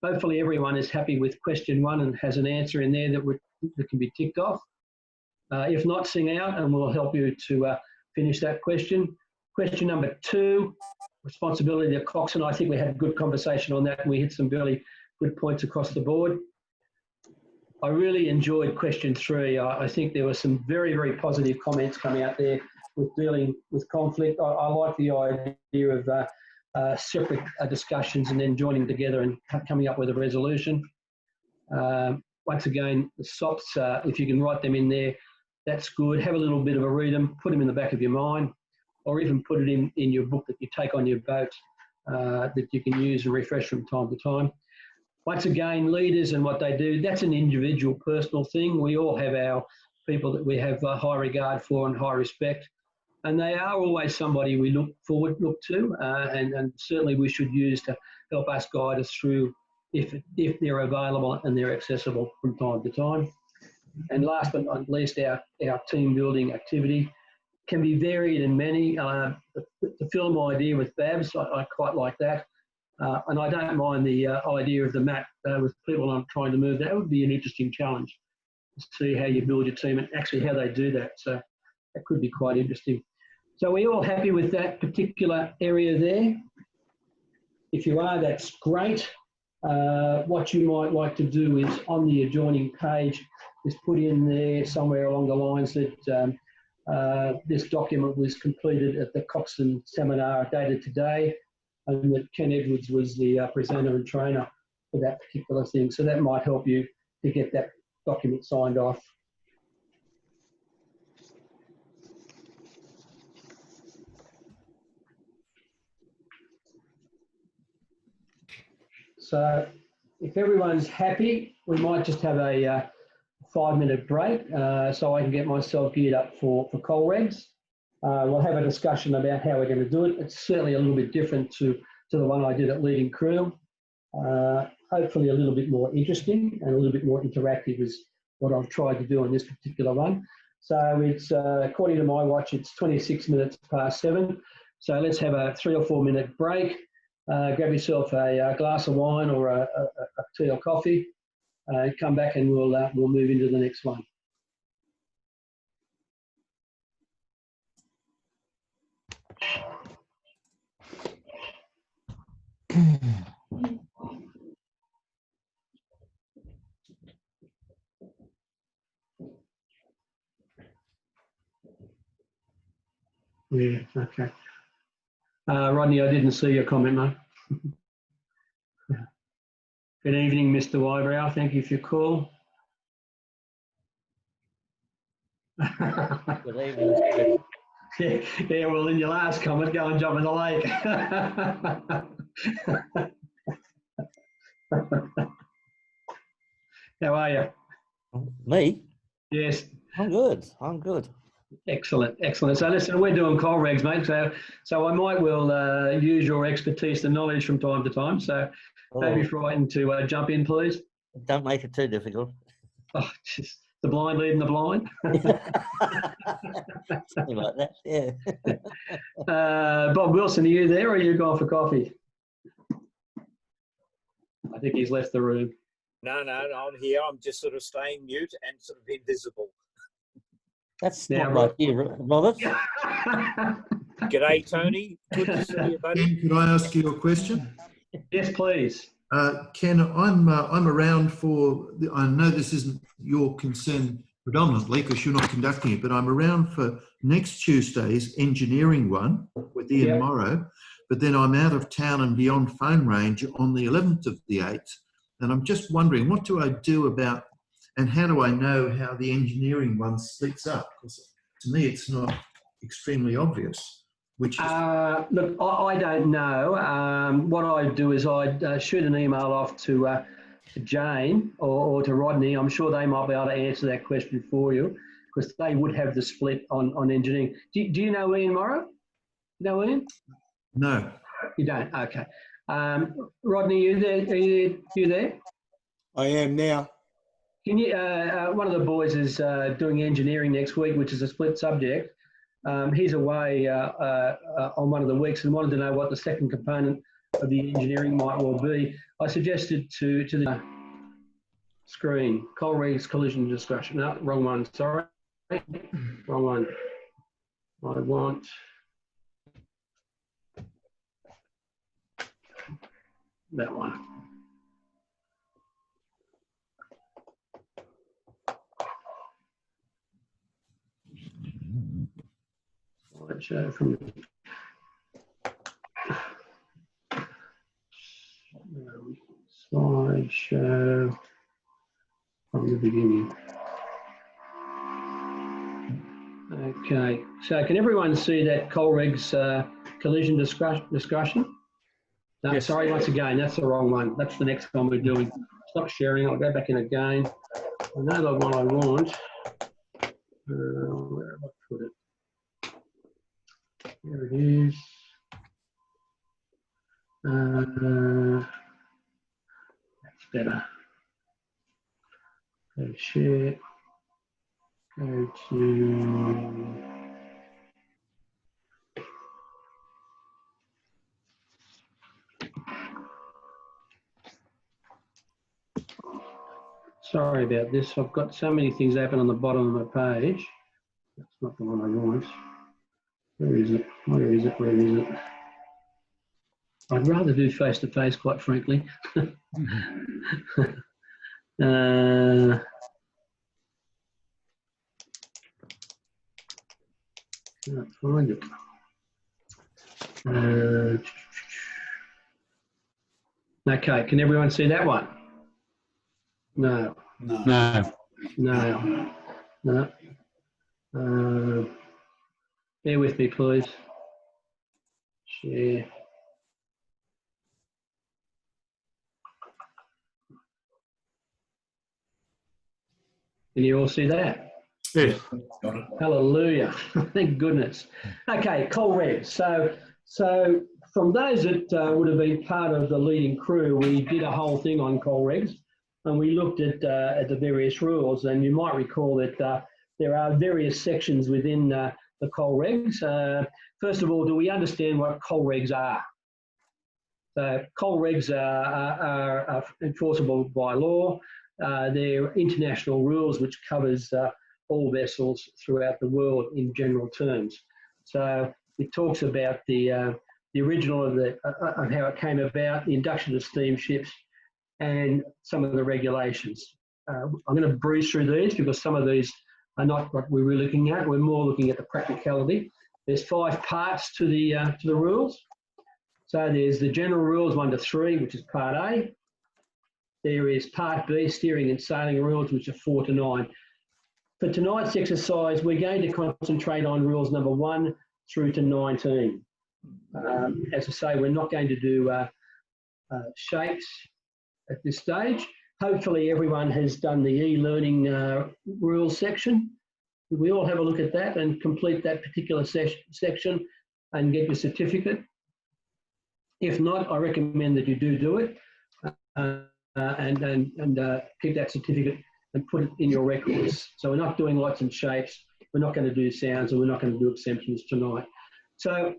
Hopefully everyone is happy with question 1 and has an answer in there that can be ticked off. If not, sing out and we'll help you to finish that question. Question number 2, responsibility of Coxswain. I think we had a good conversation on that and we hit some really good points across the board. I really enjoyed question 3. I think there were some very, very positive comments coming out there with dealing with conflict. I like the idea of separate discussions and then joining together and coming up with a resolution. Once again, the SOPs, if you can write them in there, that's good. Have a little bit of a read them, put them in the back of your mind, or even put it in your book that you take on your boat that you can use and refresh from time to time. Once again, leaders and what they do, that's an individual, personal thing. We all have our people that we have high regard for and high respect. And they are always somebody we look to, and certainly we should use to help us guide us through if they're available and they're accessible from time to time. And last but not least, our team building activity can be varied in many. The film idea with Babs, I quite like that. And I don't mind the idea of the map with people I'm trying to move. That would be an interesting challenge to see how you build your team and actually how they do that. So that could be quite interesting. So we're all happy with that particular area there? If you are, that's great. What you might like to do is on the adjoining page is put in there somewhere along the lines that this document was completed at the Coxswain seminar dated today, and that Ken Edwards was the presenter and trainer for that particular thing. So that might help you to get that document signed off. So if everyone's happy, we might just have a 5-minute break so I can get myself geared up for Colregs. We'll have a discussion about how we're going to do it. It's certainly a little bit different to the one I did at Leading Crew. Hopefully a little bit more interesting and a little bit more interactive is what I've tried to do on this particular one. So it's, according to my watch, it's 26 minutes past 7. So let's have a 3 or 4 minute break. Grab yourself a glass of wine or a tea or coffee. Come back and we'll move into the next one. Yeah, okay. Rodney, I didn't see your comment, mate. Good evening, Mr. Wybrow. Thank you for your call. Good evening. Yeah, well, in your last comment, go and jump in the lake. How are you? Me? Yes. I'm good. I'm good. Excellent, excellent. So listen, we're doing Colregs, mate. So I might well use your expertise and knowledge from time to time. So don't be frightened to jump in, please. Don't make it too difficult. Oh, just the blind leading the blind. Something like that, yeah. Bob Wilson, are you there or are you going for coffee? I think he's left the room. No, I'm here. I'm just sort of staying mute and sort of invisible. That's Now, not like you, Robert. G'day, Tony. Good to see you, buddy. Ken, could I ask you a question? Yes, please. Ken, I'm around for, I know this isn't your concern predominantly because you're not conducting it, but I'm around for next Tuesday's engineering one with Ian Morrow, but then I'm out of town and beyond phone range on the 11th of the 8th. And I'm just wondering, what do I do about, and how do I know how the engineering one splits up? Because to me, it's not extremely obvious. Which look, I don't know. What I do is I shoot an email off to Jane or to Rodney. I'm sure they might be able to answer that question for you because they would have the split on engineering. Do you know Ian Morrow? You know Ian? No. You don't? Okay. Rodney, you there? You there? I am now. Can you? One of the boys is doing engineering next week, which is a split subject. He's away on one of the weeks and wanted to know what the second component of the engineering might well be. I suggested to the screen, Coleridge's collision discussion. No, wrong one, sorry. Wrong one. I want that one. Slideshow from slideshow from the beginning. Okay, so can everyone see that Coleridge's collision discussion? No, yes. Sorry, once again, that's the wrong one. That's the next one we're doing. Stop sharing. I'll go back in again. I know the one I want. Where have I put it? There it is. That's better. Go to share. Go to. Sorry about this. I've got so many things open on the bottom of my page. That's not the one I want. Where is it? Where is it? Where is it? I'd rather do face-to-face, quite frankly. Can't find it. Okay, can everyone see that one? No. No. No. No. Bear with me, please. Share. Can you all see that? Yes. Hallelujah. Thank goodness. Okay, Coleridge. So from those that would have been part of the leading crew, we did a whole thing on Coleridge and we looked at the various rules. And you might recall that there are various sections within the Coleridge. First of all, do we understand what Coleridge are? So Coleridge are enforceable by law. They're international rules which covers all vessels throughout the world in general terms. So it talks about the original of how it came about, the induction of steamships, and some of the regulations. I'm going to breeze through these because some of these are not what we were looking at. We're more looking at the practicality. There's 5 parts to the rules. So there's the general rules 1 to 3, which is part A. There is part B, steering and sailing rules, which are 4 to 9. For tonight's exercise, we're going to concentrate on rules number 1 through to 19. As I say, we're not going to do shapes at this stage. Hopefully everyone has done the e-learning rules section. We all have a look at that and complete that particular section and get your certificate. If not, I recommend that you do it and keep that certificate and put it in your records. So we're not doing lights and shapes. We're not going to do sounds and we're not going to do exemptions tonight. So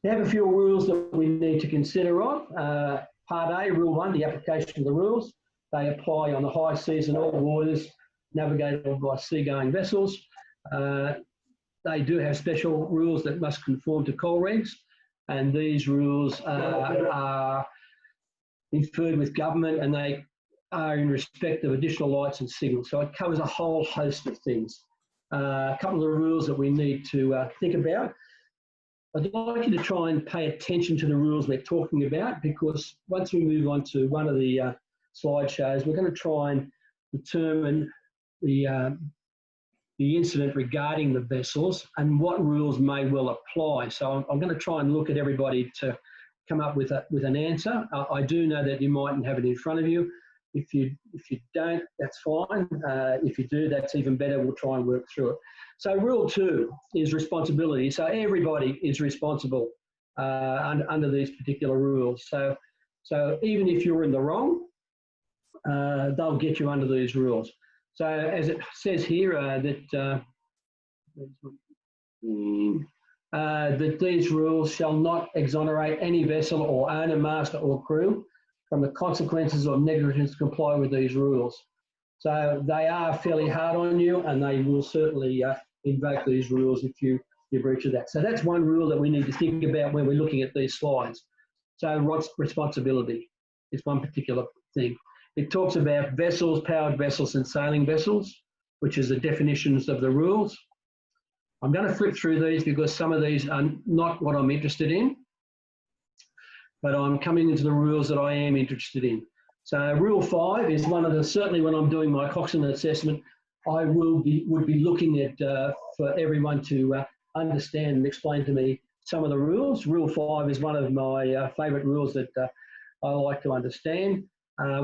we have a few rules that we need to consider on. Part A, Rule 1, the application of the rules. They apply on the high seas and all waters navigatable by seagoing vessels. They do have special rules that must conform to coal regs, and these rules are inferred with government, and they are in respect of additional lights and signals. So it covers a whole host of things. A couple of the rules that we need to think about. I'd like you to try and pay attention to the rules we're talking about, because once we move on to one of the slideshows, we're going to try and determine the incident regarding the vessels and what rules may well apply. So I'm going to try and look at everybody to come up with an answer. I do know that you mightn't have it in front of you. If you don't, that's fine. If you do, that's even better. We'll try and work through it. So Rule 2 is responsibility. So everybody is responsible under these particular rules. So even if you're in the wrong, they'll get you under these rules. So as it says here, that these rules shall not exonerate any vessel or owner, master or crew from the consequences of negligence to comply with these rules. So they are fairly hard on you, and they will certainly invoke these rules if you breach of that. So that's one rule that we need to think about when we're looking at these slides. So responsibility is one particular thing. It talks about vessels, powered vessels and sailing vessels, which is the definitions of the rules. I'm going to flip through these because some of these are not what I'm interested in, but I'm coming into the rules that I am interested in. So Rule 5 is one of the, certainly when I'm doing my Coxswain assessment, I would be looking at for everyone to understand and explain to me some of the rules. Rule 5 is one of my favourite rules that I like to understand.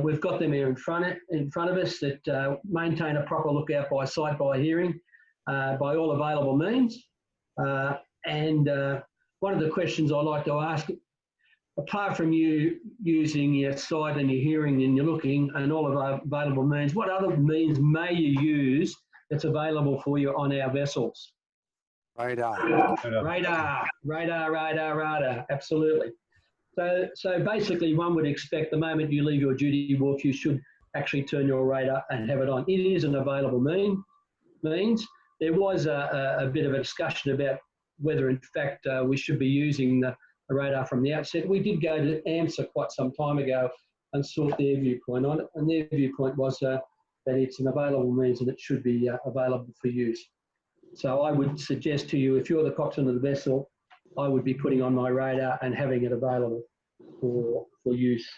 We've got them here in front of us, that maintain a proper lookout by sight, by hearing, by all available means. And one of the questions I like to ask, apart from you using your sight and your hearing and your looking and all of available means, what other means may you use that's available for you on our vessels? Radar. Radar, absolutely. So basically one would expect the moment you leave your duty wharf, you should actually turn your radar and have it on. It is an available means. There was a bit of a discussion about whether in fact we should be using the radar from the outset. We did go to AMSA quite some time ago and sought their viewpoint on it, and their viewpoint was that it's an available means and it should be available for use. So I would suggest to you, if you're the coxswain of the vessel, I would be putting on my radar and having it available for use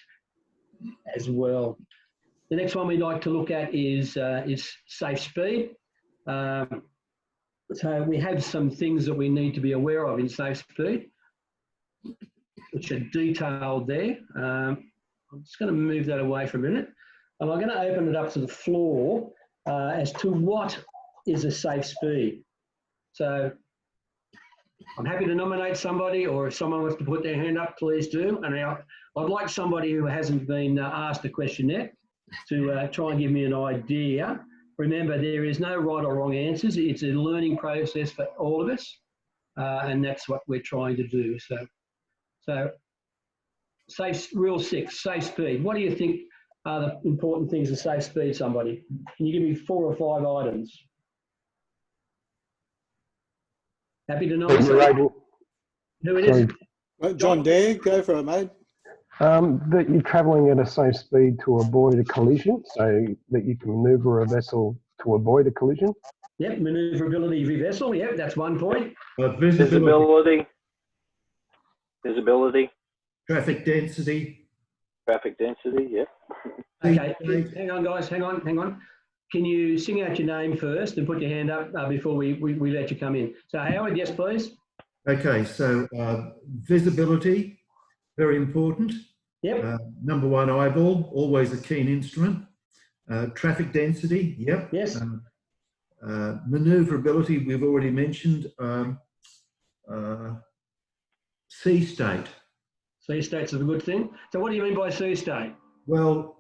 as well. The next one we'd like to look at is safe speed. So we have some things that we need to be aware of in safe speed, which are detailed there. I'm just going to move that away for a minute. And I'm going to open it up to the floor as to what is a safe speed. So I'm happy to nominate somebody, or if someone wants to put their hand up, please do. And I'd like somebody who hasn't been asked a question yet to try and give me an idea. Remember, there is no right or wrong answers. It's a learning process for all of us, and that's what we're trying to do. So Rule 6, safe speed. What do you think are the important things of safe speed, somebody? Can you give me 4 or 5 items? Happy to nominate. Who it is? John Dare, go for it, mate. That you're travelling at a safe speed to avoid a collision, so that you can manoeuvre a vessel to avoid a collision. Yep, manoeuvrability of your vessel. Yep, that's one point. Visibility. Traffic density. Yep. Okay, hang on, guys. Hang on. Can you sing out your name first and put your hand up before we let you come in? So Howard, yes, please. Okay, so visibility, very important. Yep. Number 1, eyeball, always a keen instrument. Traffic density, yep. Yes. Manoeuvrability, we've already mentioned. Sea state. Sea state's a good thing. So what do you mean by sea state? Well,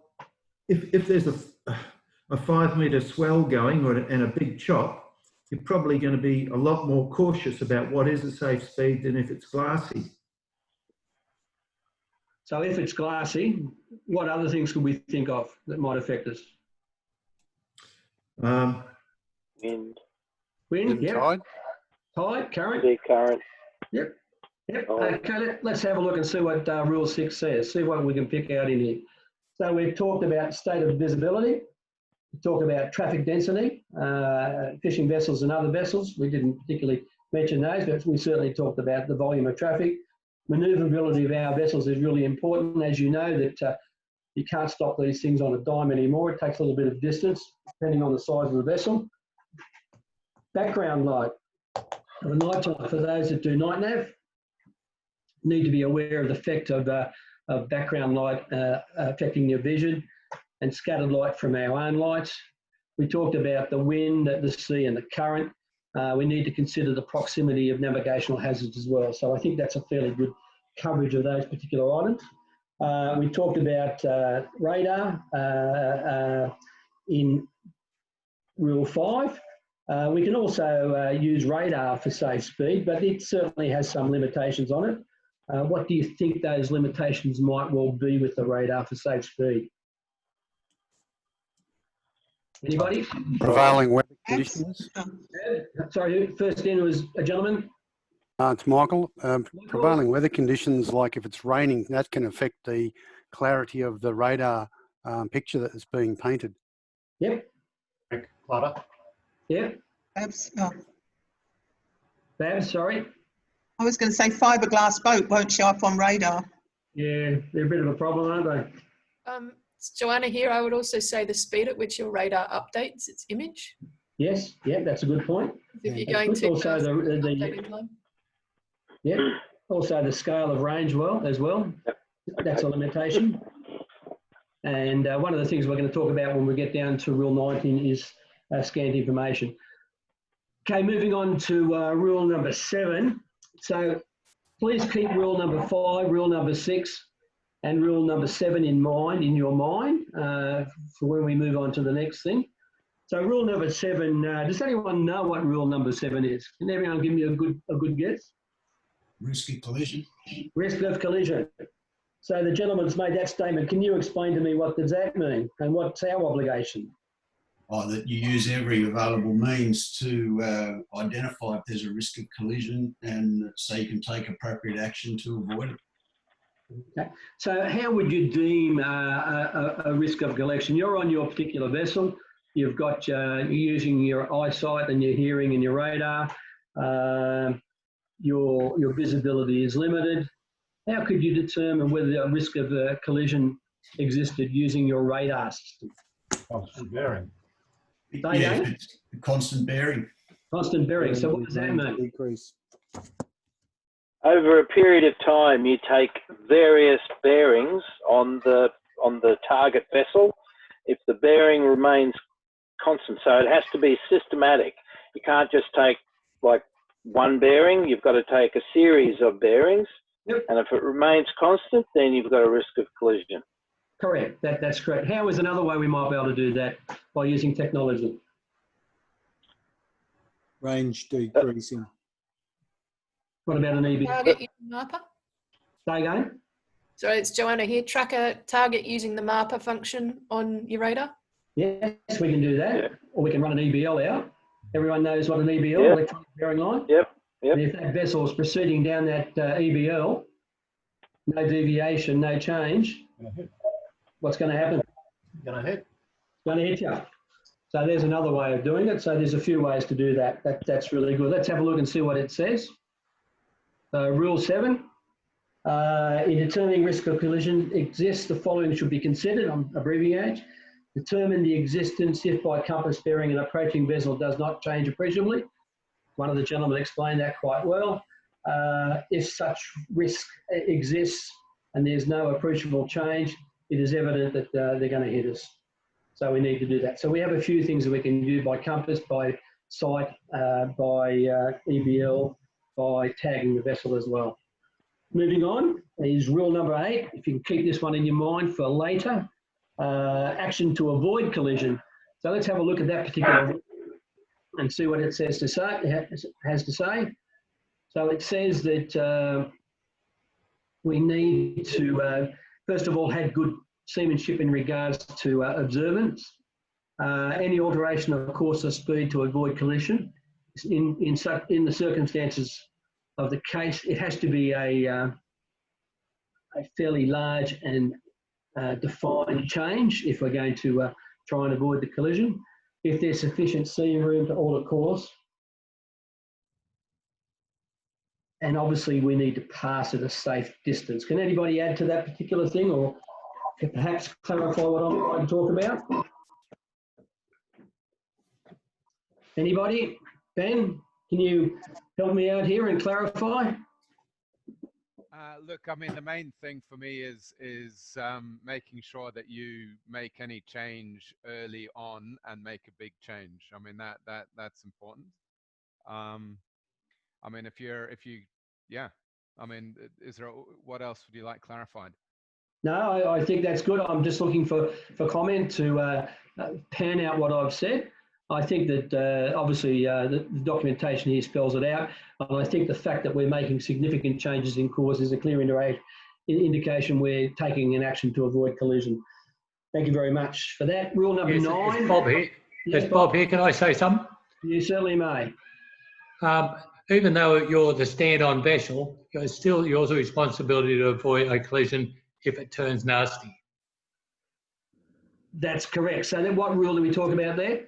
if there's a 5-metre swell going and a big chop, you're probably going to be a lot more cautious about what is a safe speed than if it's glassy. So if it's glassy, what other things could we think of that might affect us? Wind. Wind, yep. Tide. Tide, current. Sea current. Yep. Yep. Oh. Okay, let's have a look and see what Rule 6 says. See what we can pick out in here. So we've talked about state of visibility. We talked about traffic density, fishing vessels and other vessels. We didn't particularly mention those, but we certainly talked about the volume of traffic. Manoeuvrability of our vessels is really important. As you know, that you can't stop these things on a dime anymore. It takes a little bit of distance, depending on the size of the vessel. Background light. For night time, for those that do night nav, need to be aware of the effect of background light affecting your vision, and scattered light from our own lights. We talked about the wind, the sea and the current. We need to consider the proximity of navigational hazards as well. So I think that's a fairly good coverage of those particular items. We talked about radar in Rule 5. We can also use radar for safe speed, but it certainly has some limitations on it. What do you think those limitations might well be with the radar for safe speed? Anybody? Prevailing weather conditions. Sorry, first in was a gentleman. It's Michael. Prevailing weather conditions, like if it's raining, that can affect the clarity of the radar picture that is being painted. Yep. Clutter. Yep. Babs, Babs, sorry. I was going to say fiberglass boat won't show up on radar. Yeah, they're a bit of a problem, aren't they? It's Joanna here. I would also say the speed at which your radar updates its image. Yes, yeah, that's a good point. If you're going to also also the scale of range as well. That's a limitation. And one of the things we're going to talk about when we get down to Rule 19 is scanned information. Okay, moving on to Rule number 7. So please keep Rule number 5, Rule number 6, and Rule number 7 in your mind for when we move on to the next thing. So Rule number 7, does anyone know what Rule number 7 is? Can everyone give me a good guess? Risk of collision. Risk of collision. So the gentleman's made that statement. Can you explain to me what does that mean and what's our obligation? That you use every available means to identify if there's a risk of collision, and so you can take appropriate action to avoid it. Okay. So how would you deem a risk of collision? You're on your particular vessel. You've got you're using your eyesight and your hearing and your radar. Your visibility is limited. How could you determine whether a risk of collision existed using your radar system? Constant bearing. Yeah, it's constant bearing. Constant bearing. So what does that mean? Decrease. Over a period of time, you take various bearings on the target vessel. If the bearing remains constant, so it has to be systematic. You can't just take like one bearing. You've got to take a series of bearings, and if it remains constant, then you've got a risk of collision. Correct. That's correct. How is another way we might be able to do that by using technology? Range decreasing. What about an EB? Target using marker. Say again? Sorry, it's Joanna here. Track a target using the marker function on your radar. Yes, we can do that. Yeah. Or we can run an EBL out. Everyone knows what an EBL, electronic bearing line. Yep. And if that vessel is proceeding down that EBL, no deviation, no change, what's going to happen? Going to hit. It's going to hit you. So there's another way of doing it. So there's a few ways to do that. That's really good. Let's have a look and see what it says. Rule 7. In determining risk of collision exists, the following should be considered. I'm abbreviating. Determine the existence if by compass bearing an approaching vessel does not change appreciably. One of the gentlemen explained that quite well. If such risk exists and there's no appreciable change, it is evident that they're going to hit us. So we need to do that. So we have a few things that we can do by compass, by sight, by EBL, by tagging the vessel as well. Moving on is rule number 8. If you can keep this one in your mind for later. Action to avoid collision. So let's have a look at that particular and see what it says to say. It has to say. So it says that we need to, first of all, have good seamanship in regards to observance. Any alteration of course or speed to avoid collision. In the circumstances of the case, it has to be a fairly large and defined change if we're going to try and avoid the collision. If there's sufficient sea room to alter course, and obviously we need to pass at a safe distance. Can anybody add to that particular thing, or perhaps clarify what I'm trying to talk about? Anybody? Ben, can you help me out here and clarify? Look, I mean, the main thing for me is making sure that you make any change early on and make a big change. I mean, that's important. I mean, yeah. I mean, what else would you like clarified? No, I think that's good. I'm just looking for comment to pan out what I've said. I think that obviously the documentation here spells it out, and I think the fact that we're making significant changes in course is a clear indication we're taking an action to avoid collision. Thank you very much for that. Rule number 9. It's Bob here. Yes, It's Bob here. Can I say something? You certainly may. Even though you're the stand-on vessel, it's still your responsibility to avoid a collision if it turns nasty. That's correct. So then what rule do we talk about there?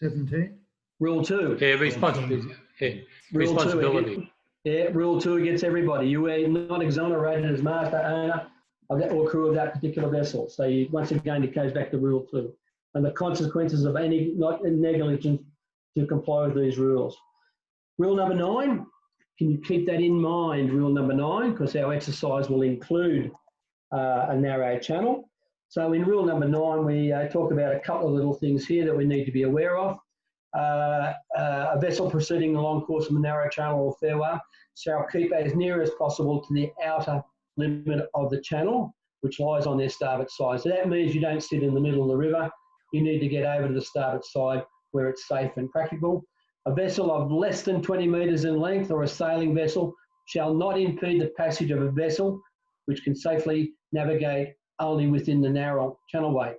17. Rule 2. Yeah, responsibility. Yeah. Rule Responsibility. 2, rule 2 against everybody. You are not exonerated as master owner of that or crew of that particular vessel. So once again, it goes back to rule 2. And the consequences of any negligence to comply with these rules. Rule number 9, can you keep that in mind, rule number 9, because our exercise will include a narrow channel. So in rule number 9, we talk about a couple of little things here that we need to be aware of. A vessel proceeding along course of a narrow channel or fairway shall keep as near as possible to the outer limit of the channel, which lies on their starboard side. So that means you don't sit in the middle of the river. You need to get over to the starboard side where it's safe and practical. A vessel of less than 20 metres in length or a sailing vessel shall not impede the passage of a vessel which can safely navigate only within the narrow channelway.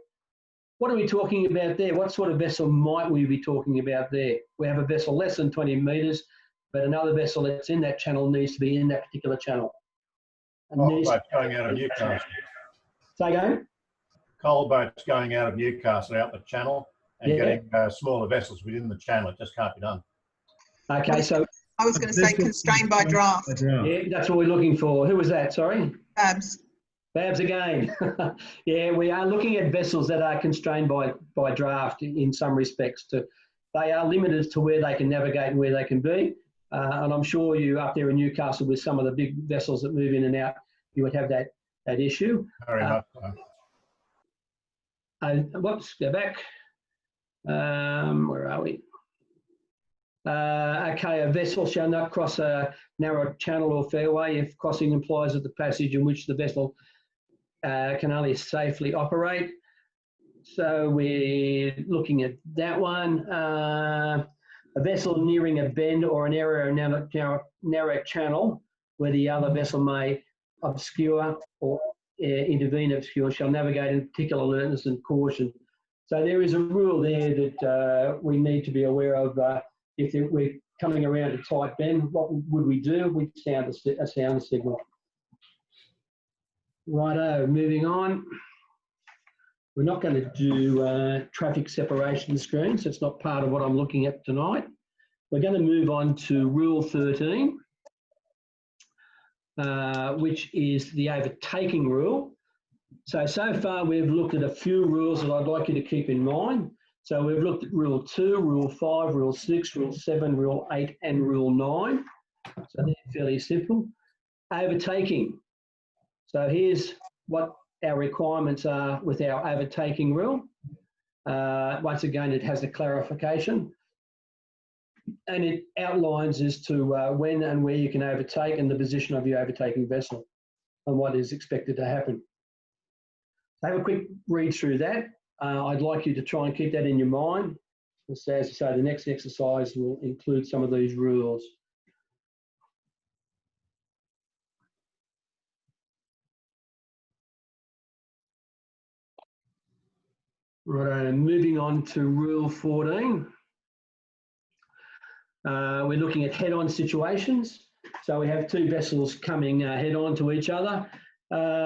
What are we talking about there? What sort of vessel might we be talking about there? We have a vessel less than 20 metres, but another vessel that's in that channel needs to be in that particular channel. Coal boats going out of Newcastle. Say again? Coal boats going out of Newcastle out the channel and getting smaller vessels within the channel. It just can't be done. Okay, so I was going to say constrained by draft. yeah, that's what we're looking for. Who was that? Sorry? Babs. Babs again. Yeah, we are looking at vessels that are constrained by draft in some respects. They are limited to where they can navigate and where they can be. And I'm sure you up there in Newcastle with some of the big vessels that move in and out, you would have that issue. Very much so. Whoops, go back. Where are we? Okay, a vessel shall not cross a narrow channel or fairway if crossing implies that the passage in which the vessel can only safely operate. So we're looking at that one. A vessel nearing a bend or an area of narrow channel where the other vessel may obscure or intervene obscure shall navigate in particular alertness and caution. So there is a rule there that we need to be aware of. If we're coming around a tight bend, what would we do? We'd sound a sound signal. Righto, moving on. We're not going to do traffic separation screens. It's not part of what I'm looking at tonight. We're going to move on to Rule 13, which is the overtaking rule. So far we've looked at a few rules that I'd like you to keep in mind. So we've looked at Rule 2, Rule 5, Rule 6, Rule 7, Rule 8 and Rule 9. So they're fairly simple. Overtaking. So here's what our requirements are with our overtaking rule. Once again, it has a clarification. And it outlines as to when and where you can overtake and the position of your overtaking vessel and what is expected to happen. Have a quick read through that. I'd like you to try and keep that in your mind. As I say, the next exercise will include some of these rules. Right, moving on to Rule 14. We're looking at head-on situations. So we have two vessels coming head-on to each other.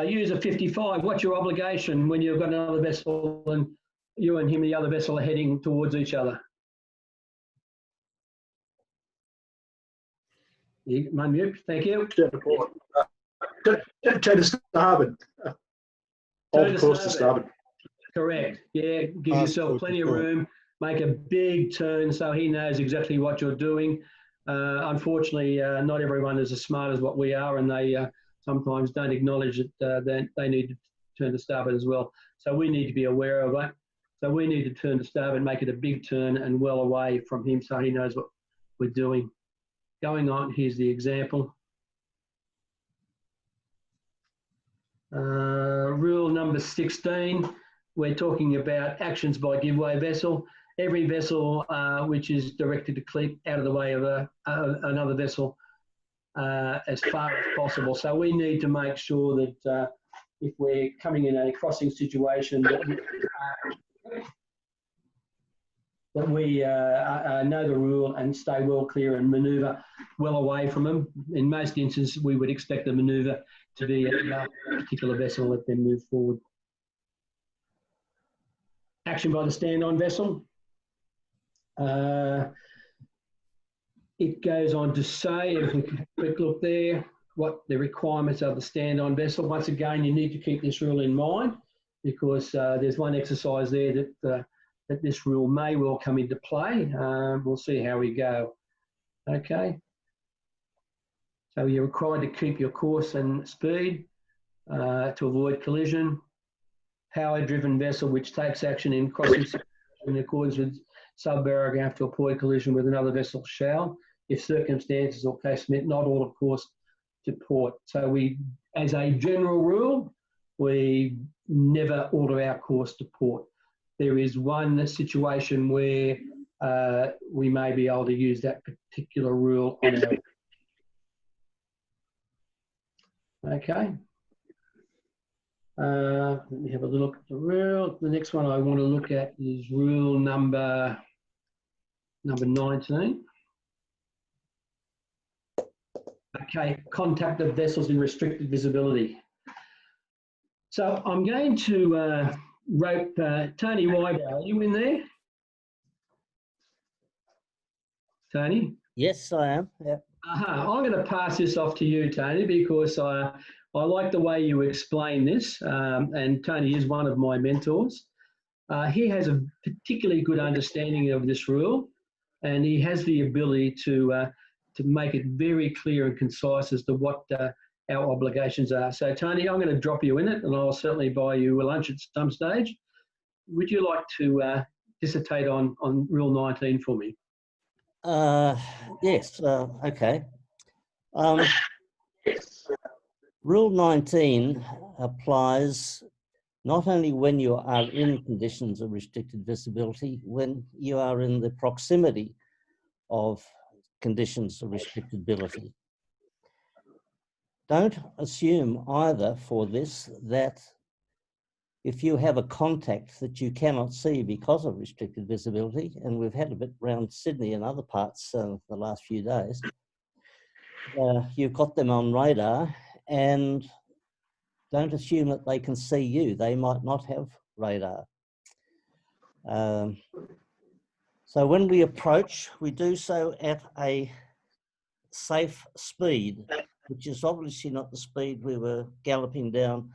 User 55, what's your obligation when you've got another vessel and you and him, the other vessel, are heading towards each other? Unmute, thank you. Turn to starboard. Hold course to starboard. Correct. Yeah, give yourself plenty of room. Make a big turn so he knows exactly what you're doing. Unfortunately, not everyone is as smart as what we are, and they sometimes don't acknowledge that they need to turn to starboard as well. So we need to be aware of it. So we need to turn to starboard, make it a big turn and well away from him so he knows what we're doing. Going on, here's the example. Rule number 16, we're talking about actions by giveaway vessel. Every vessel which is directed to keep out of the way of another vessel as far as possible. So we need to make sure that if we're coming in a crossing situation that we know the rule and stay well clear and manoeuvre well away from them. In most instances, we would expect the manoeuvre to be at a particular vessel, let them move forward. Action by the stand-on vessel. It goes on to say, if we can quick look there, what the requirements of the stand-on vessel. Once again, you need to keep this rule in mind because there's one exercise there that this rule may well come into play. We'll see how we go. Okay. So you're required to keep your course and speed to avoid collision. Power-driven vessel which takes action in crossing in accordance with sub-paragraph to avoid collision with another vessel shall, if circumstances or case meant, not order course to port. So we, as a general rule, we never order our course to port. There is one situation where we may be able to use that particular rule on our. Okay. Let me have a look at the rule. The next one I want to look at is rule number 19. Okay, contact of vessels in restricted visibility. So I'm going to rope Tony Wybow. Are you in there? Tony? Yes, I am. Yeah. I'm going to pass this off to you, Tony, because I like the way you explain this, and Tony is one of my mentors. He has a particularly good understanding of this rule, and he has the ability to make it very clear and concise as to what our obligations are. So, Tony, I'm going to drop you in it, and I'll certainly buy you a lunch at some stage. Would you like to dissertate on Rule 19 for me? Yes, okay. Rule 19 applies not only when you are in conditions of restricted visibility, when you are in the proximity of conditions of restricted visibility. Don't assume either for this that if you have a contact that you cannot see because of restricted visibility, and we've had a bit around Sydney and other parts the last few days, you've got them on radar, and don't assume that they can see you. They might not have radar. So when we approach, we do so at a safe speed, which is obviously not the speed we were galloping down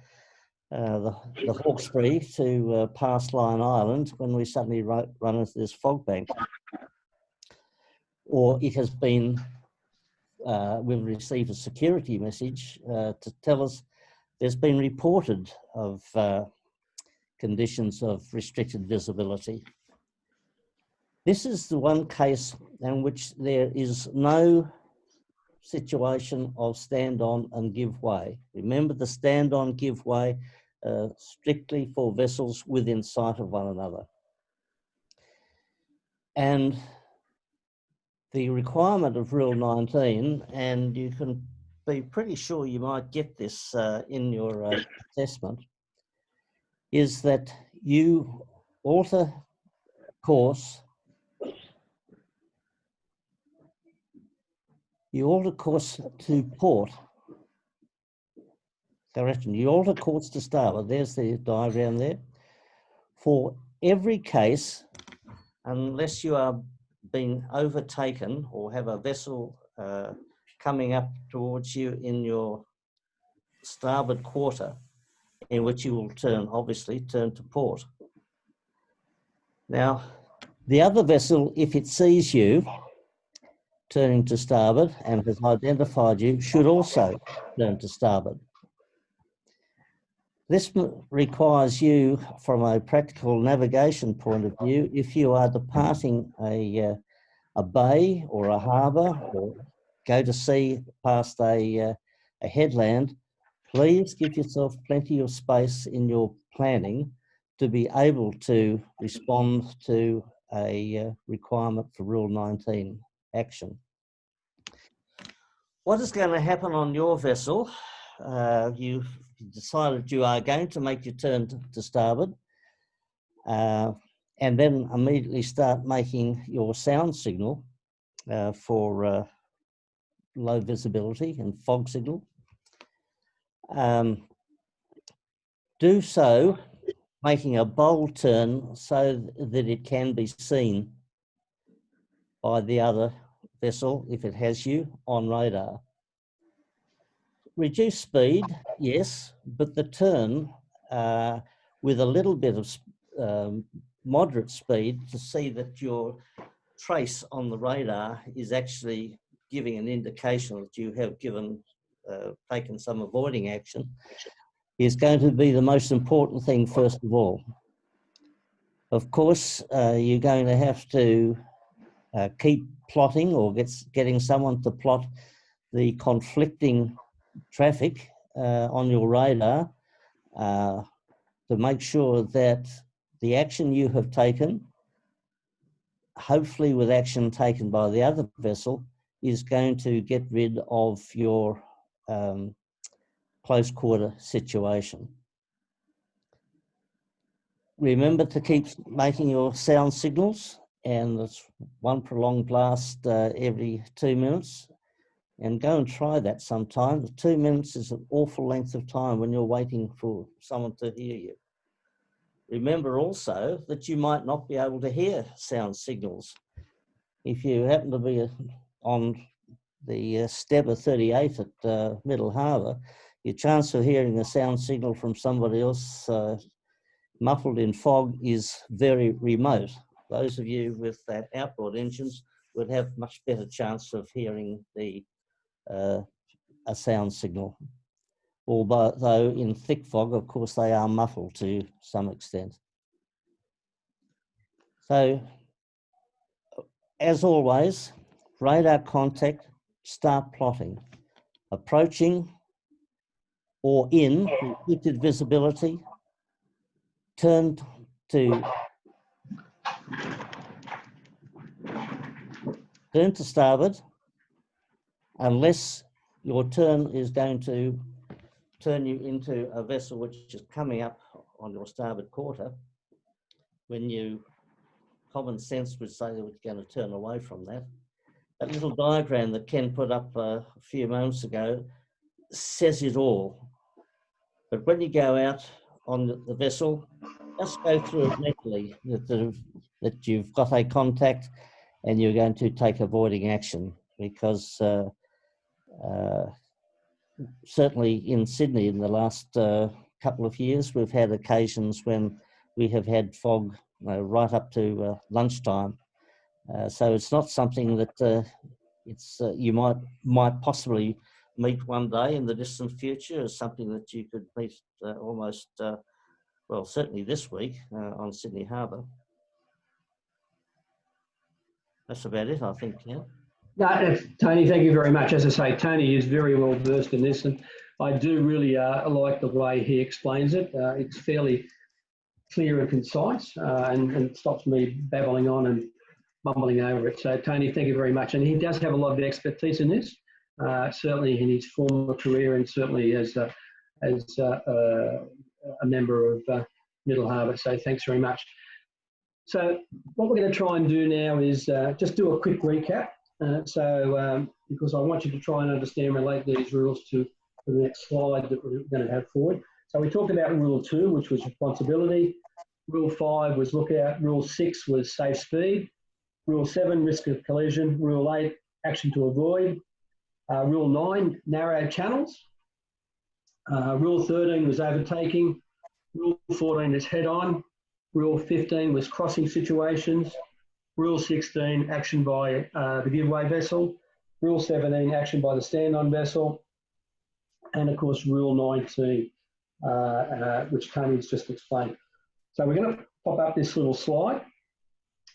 the Hawkesbury to pass Lion Island when we suddenly run into this fog bank. Or it has been, we've received a security message to tell us there's been reported of conditions of restricted visibility. This is the one case in which there is no situation of stand on and give way. Remember, the stand on give way strictly for vessels within sight of one another. And the requirement of Rule 19, and you can be pretty sure you might get this in your assessment, is that you alter course, to port. Correction, you alter course to starboard. There's the diagram there. For every case, unless you are being overtaken or have a vessel coming up towards you in your starboard quarter, in which you will obviously turn to port. Now, the other vessel, if it sees you turning to starboard and has identified you, should also turn to starboard. This requires you, from a practical navigation point of view, if you are departing a bay or a harbour or go to sea past a headland, please give yourself plenty of space in your planning to be able to respond to a requirement for Rule 19 action. What is going to happen on your vessel? You've decided you are going to make your turn to starboard and then immediately start making your sound signal for low visibility and fog signal. Do so making a bold turn so that it can be seen by the other vessel if it has you on radar. Reduce speed, yes, but the turn with a little bit of moderate speed to see that your trace on the radar is actually giving an indication that you have taken some avoiding action is going to be the most important thing first of all. Of course, you're going to have to keep plotting or getting someone to plot the conflicting traffic on your radar to make sure that the action you have taken, hopefully with action taken by the other vessel, is going to get rid of your close quarter situation. Remember to keep making your sound signals, and it's one prolonged blast every 2 minutes. And go and try that sometime. 2 minutes is an awful length of time when you're waiting for someone to hear you. Remember also that you might not be able to hear sound signals. If you happen to be on the Stebber 38 at Middle Harbour, your chance of hearing a sound signal from somebody else muffled in fog is very remote. Those of you with outboard engines would have much better chance of hearing a sound signal. Although in thick fog, of course, they are muffled to some extent. So, as always, radar contact, start plotting. Approaching or in restricted visibility, turn to starboard, unless your turn is going to turn you into a vessel which is coming up on your starboard quarter, when common sense would say that we're going to turn away from that. That little diagram that Ken put up a few moments ago says it all. But when you go out on the vessel, just go through it mentally that you've got a contact and you're going to take avoiding action, because certainly in Sydney in the last couple of years, we've had occasions when we have had fog right up to lunchtime. So it's not something that you might possibly meet one day in the distant future. It's something that you could meet almost, well, certainly this week on Sydney Harbour. That's about it, I think, yeah. No, Tony, thank you very much. As I say, Tony is very well versed in this, and I do really like the way he explains it. It's fairly clear and concise, and stops me babbling on and mumbling over it. So, Tony, thank you very much. And he does have a lot of expertise in this, certainly in his former career and certainly as a member of Middle Harbour. So, thanks very much. So what we're going to try and do now is just do a quick recap. Because I want you to try and understand and relate these rules to the next slide that we're going to have forward. So we talked about Rule 2, which was responsibility. Rule 5 was lookout. Rule 6 was safe speed. Rule 7, risk of collision. Rule 8, action to avoid. Rule 9, narrow channels. Rule 13 was overtaking. Rule 14 is head on. Rule 15 was crossing situations. Rule 16, action by the giveaway vessel. Rule 17, action by the stand-on vessel. And of course, Rule 19, which Tony's just explained. So we're going to pop up this little slide.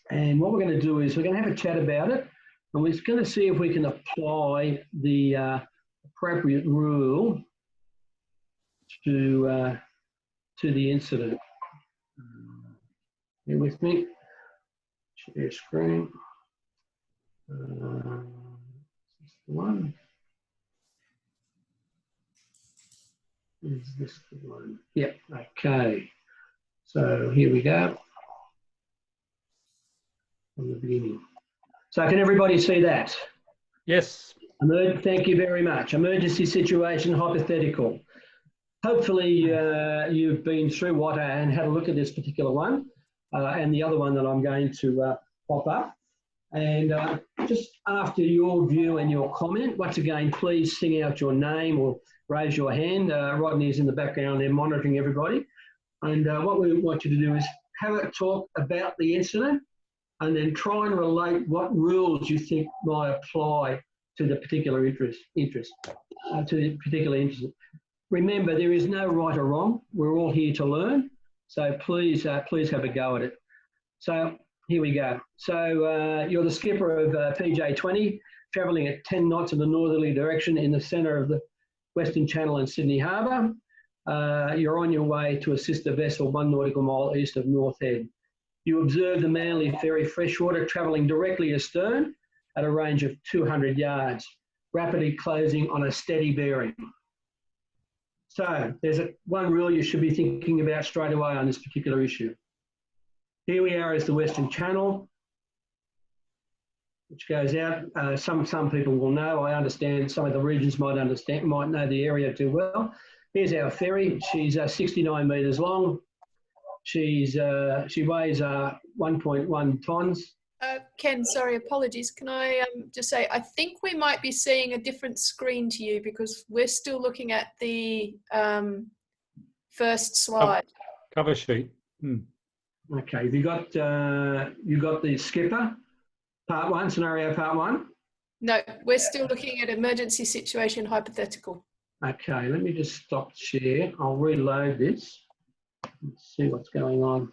And what we're going to do is we're going to have a chat about it. And we're going to see if we can apply the appropriate rule to the incident. Bear with me. Share screen. Is this the one? Is this the one? Yep, okay. So here we go. From the beginning. So can everybody see that? Yes. Thank you very much. Emergency situation hypothetical. Hopefully you've been through what and had a look at this particular one and the other one that I'm going to pop up. And just after your view and your comment, once again, please sing out your name or raise your hand. Rodney's in the background there monitoring everybody. And what we want you to do is have a talk about the incident and then try and relate what rules you think might apply to the particular interest. Remember, there is no right or wrong. We're all here to learn. So please have a go at it. So here we go. So you're the skipper of PJ20, travelling at 10 knots in the northerly direction in the centre of the Western Channel in Sydney Harbour. You're on your way to assist a vessel 1 nautical mile east of North Head. You observe the Manly Ferry freshwater travelling directly astern at a range of 200 yards, rapidly closing on a steady bearing. So there's one rule you should be thinking about straight away on this particular issue. Here we are as the Western Channel, which goes out. Some people will know. I understand some of the regions might know the area too well. Here's our ferry. She's 69 metres long. She weighs 1.1 tonnes. Ken, sorry, apologies. Can I just say, I think we might be seeing a different screen to you because we're still looking at the first slide. Cover sheet. Okay, have you got the skipper, part 1, scenario part 1? No, we're still looking at emergency situation hypothetical. Okay, let me just stop share. I'll reload this. Let's see what's going on.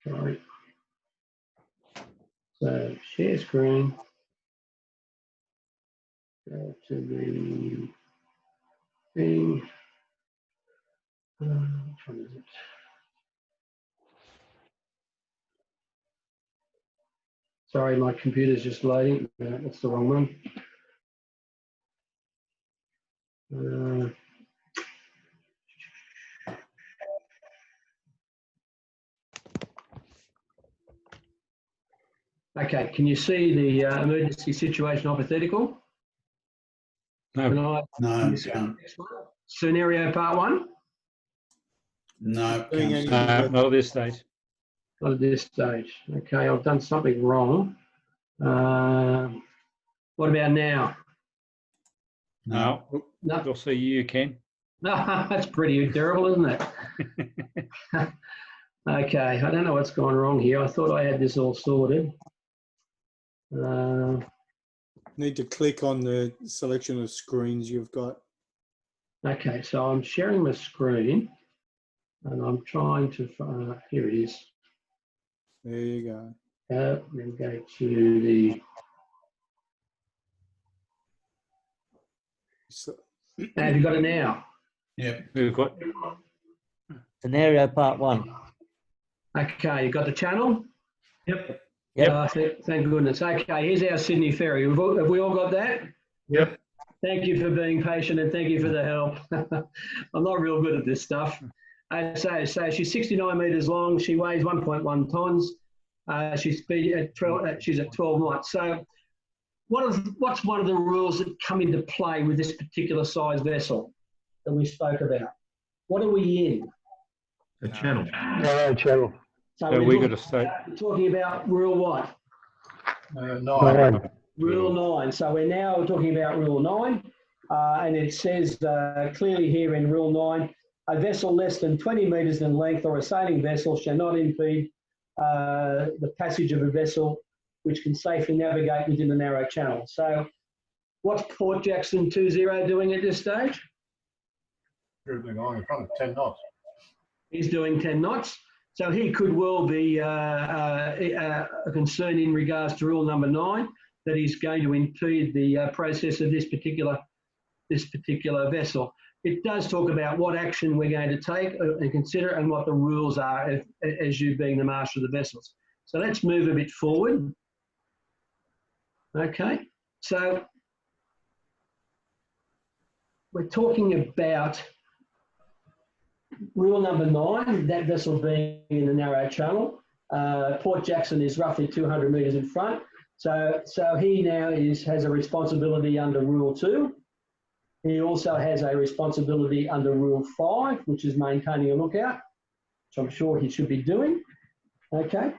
Sorry. So share screen. Go to the thing. Which one is it? Sorry, my computer's just loading. That's the wrong one. Okay, can you see the emergency situation hypothetical? No. No. Scenario part 1? No. Not at this stage. Not at this stage. Okay, I've done something wrong. What about now? No. We'll see you, Ken. No, that's pretty terrible, isn't it? Okay, I don't know what's gone wrong here. I thought I had this all sorted. Need to click on the selection of screens you've got. Okay, so I'm sharing my screen and I'm trying to, here it is. There you go. Then go to the, have you got it now? Yep. We've got scenario part 1. Okay, you got the channel? Yep. Yep. Thank goodness. Okay, here's our Sydney ferry. Have we all got that? Yep. Thank you for being patient and thank you for the help. I'm not real good at this stuff. So she's 69 metres long. She weighs 1.1 tonnes. She's at 12 knots. So what's one of the rules that come into play with this particular size vessel that we spoke about? What are we in? A channel. No, channel. So we got to stay. We're talking about rule what? 9. Rule 9. So we're now talking about rule 9. And it says clearly here in rule 9, a vessel less than 20 metres in length or a sailing vessel shall not impede the passage of a vessel which can safely navigate within a narrow channel. So what's Port Jackson 20 doing at this stage? Dribbling on in front of 10 knots. He's doing 10 knots. So he could well be a concern in regards to rule number 9, that he's going to impede the process of this particular vessel. It does talk about what action we're going to take and consider and what the rules are as you being the master of the vessels. So let's move a bit forward. Okay, so we're talking about rule number 9, that vessel being in a narrow channel. Port Jackson is roughly 200 metres in front. So he now has a responsibility under rule 2. He also has a responsibility under rule 5, which is maintaining a lookout, which I'm sure he should be doing. Okay.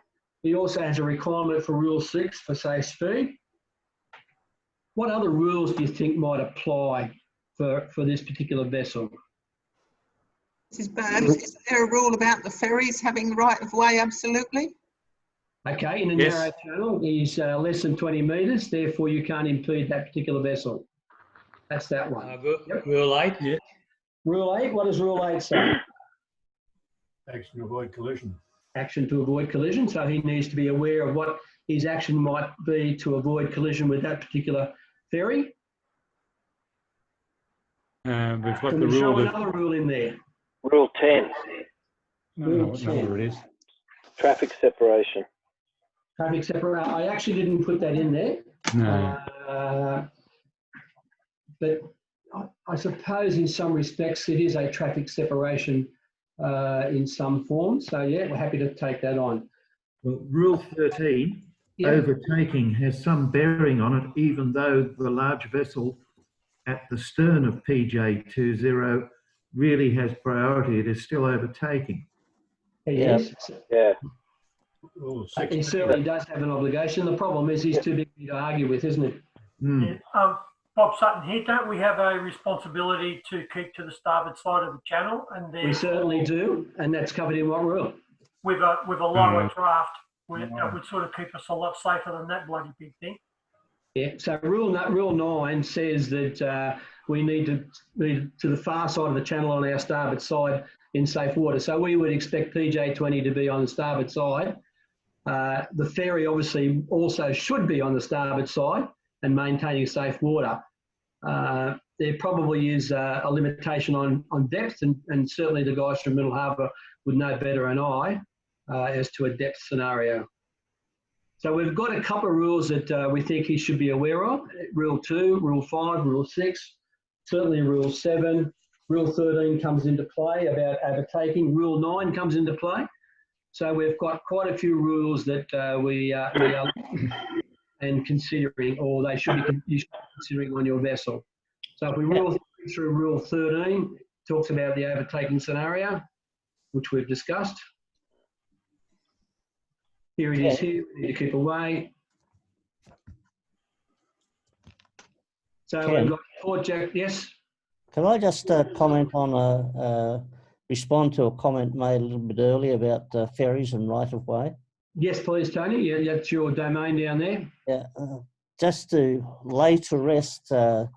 He also has a requirement for rule 6 for safe speed. What other rules do you think might apply for this particular vessel? Mrs. Burns, is there a rule about the ferries having right of way absolutely? Okay, in a narrow channel is less than 20 metres, therefore you can't impede that particular vessel. That's that one. Rule 8? Yeah. Rule 8, what does rule 8 say? Action to avoid collision. Action to avoid collision, so he needs to be aware of what his action might be to avoid collision with that particular ferry. We've got Can the we show rule. another rule in there? Rule 10. I don't know what 10. number it is. Traffic separation. Traffic separation. I actually didn't put that in there. No. But I suppose in some respects it is a traffic separation in some form. So yeah, we're happy to take that on. Well, Rule 13, overtaking has some bearing on it, even though the large vessel at the stern of PJ20 really has priority. It is still overtaking. Yes. Yeah. He certainly does have an obligation. The problem is he's too big to argue with, isn't it? Yeah. Bob Sutton here. Don't we have a responsibility to keep to the starboard side of the channel? And We certainly do, and that's covered in what rule? With a lower draft, that would sort of keep us a lot safer than that bloody big thing. Yeah, so rule 9 says that we need to be to the far side of the channel on our starboard side in safe water. So we would expect PJ20 to be on the starboard side. The ferry obviously also should be on the starboard side and maintaining safe water. There probably is a limitation on depth, and certainly the guys from Middle Harbour would know better than I as to a depth scenario. So we've got a couple of rules that we think he should be aware of. Rule 2, Rule 5, Rule 6, certainly Rule 7. Rule 13 comes into play about overtaking. Rule 9 comes into play. So we've got quite a few rules that we are and considering, or they should be considering on your vessel. So if we roll through Rule 13, it talks about the overtaking scenario, which we've discussed. Here it is here, we need to keep away. So we've got Port Jack, yes? Can I just comment on respond to a comment made a little bit earlier about ferries and right-of-way? Yes, please, Tony. Yeah, that's your domain down there. Yeah, just to lay to rest the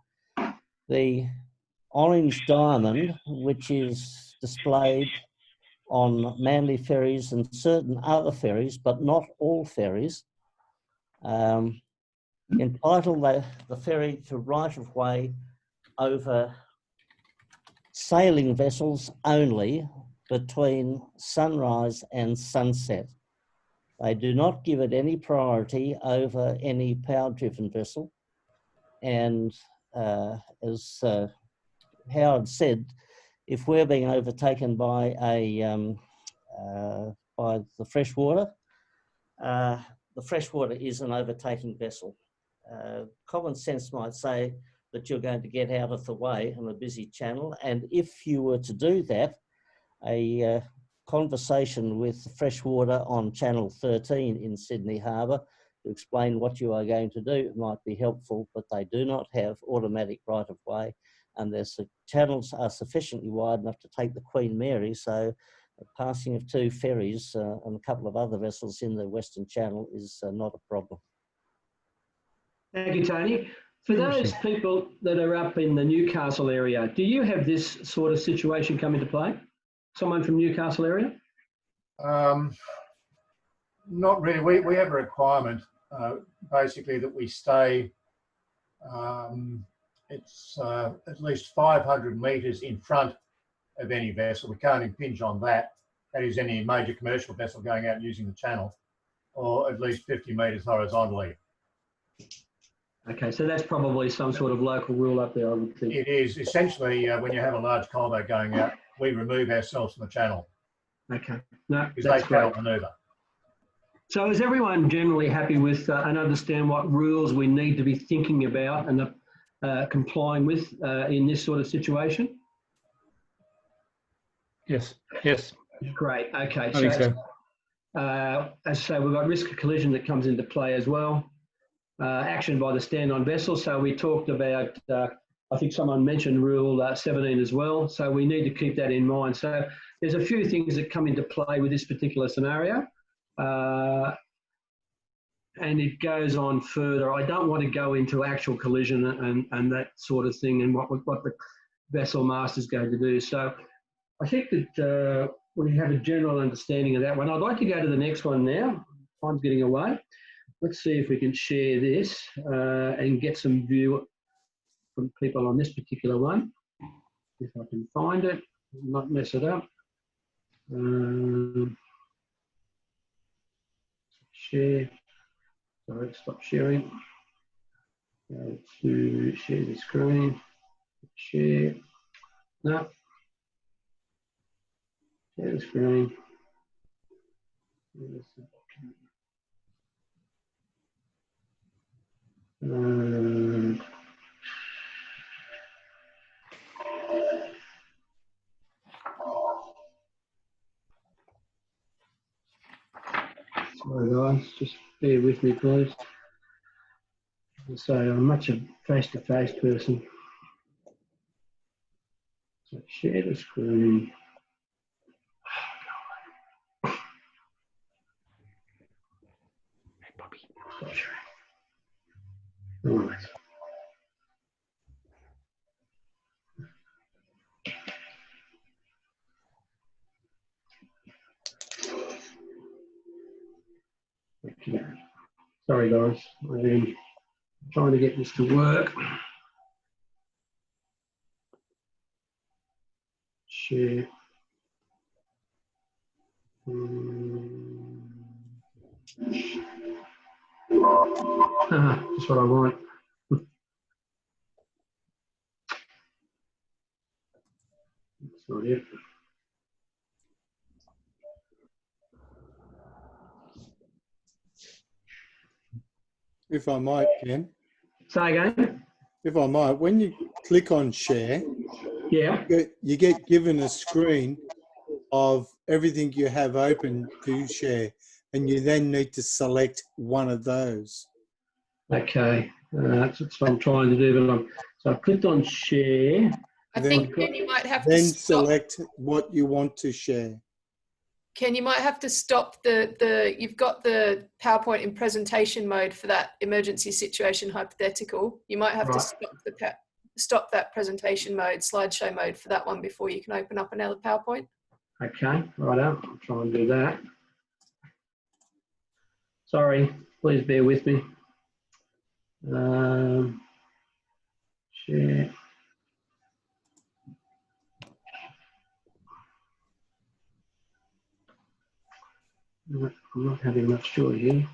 orange diamond, which is displayed on Manly ferries and certain other ferries, but not all ferries, entitle the ferry to right-of-way over sailing vessels only between sunrise and sunset. They do not give it any priority over any power-driven vessel. And as Howard said, if we're being overtaken by by the freshwater is an overtaking vessel. Common sense might say that you're going to get out of the way on a busy channel, and if you were to do that, a conversation with the freshwater on Channel 13 in Sydney Harbour to explain what you are going to do might be helpful, but they do not have automatic right of way, and their channels are sufficiently wide enough to take the Queen Mary, so the passing of 2 ferries and a couple of other vessels in the Western Channel is not a problem. Thank you, Tony. For those people that are up in the Newcastle area, do you have this sort of situation come into play? Someone from Newcastle area? Not really. We have a requirement, basically, that we stay, it's at least 500 metres in front of any vessel. We can't impinge on that. That is any major commercial vessel going out and using the channel, or at least 50 metres horizontally. Okay, so that's probably some sort of local rule up there, I would think. It is. Essentially, when you have a large coal boat going out, we remove ourselves from the channel. Okay, no, because that's they great. cannot manoeuvre. So is everyone generally happy with and understand what rules we need to be thinking about and complying with in this sort of situation? Yes. Yes. Great. Okay. I think so. As I say, we've got risk of collision that comes into play as well. Action by the stand-on vessel. So we talked about, I think someone mentioned Rule 17 as well. So we need to keep that in mind. So there's a few things that come into play with this particular scenario. And it goes on further. I don't want to go into actual collision and that sort of thing and what the vessel master is going to do. So I think that we have a general understanding of that one. I'd like to go to the next one now. Time's getting away. Let's see if we can share this and get some view from people on this particular one. If I can find it, not mess it up. Share. Sorry, stop sharing. Go to share the screen. Share. No. Share the screen. Sorry guys, just bear with me please. So I'm much a face-to-face person. So share the screen. Stop sharing. All right. Okay. Sorry guys, I'm trying to get this to work. Share. That's what I want. That's not it. If I might, Ken. Say again? If I might, when you click on share, yeah, you get given a screen of everything you have open to share, and you then need to select one of those. Okay, that's what I'm trying to do. But so I clicked on share. I think Ken, you might have to then stop. select what you want to share. Ken, you might have to stop you've got the PowerPoint in presentation mode for that emergency situation hypothetical. You might have to stop that presentation mode, slideshow mode for that one before you can open up another PowerPoint. Okay, right out. I'll try and do that. Sorry, please bear with me. Share. I'm not having much joy here.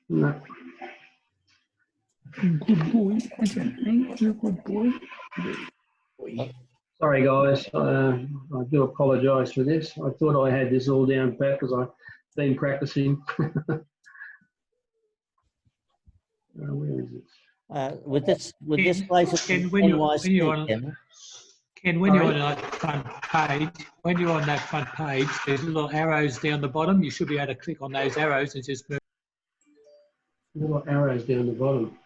No. Good boy. You're a good boy. Sorry, guys. I do apologise for this. I thought I had this all down pat because I've been practicing. Where is it? With this place, Ken, when you're on, Ken, when you're on that front page, there's little arrows down the bottom. You should be able to click on those arrows and just move. Little arrows down the bottom.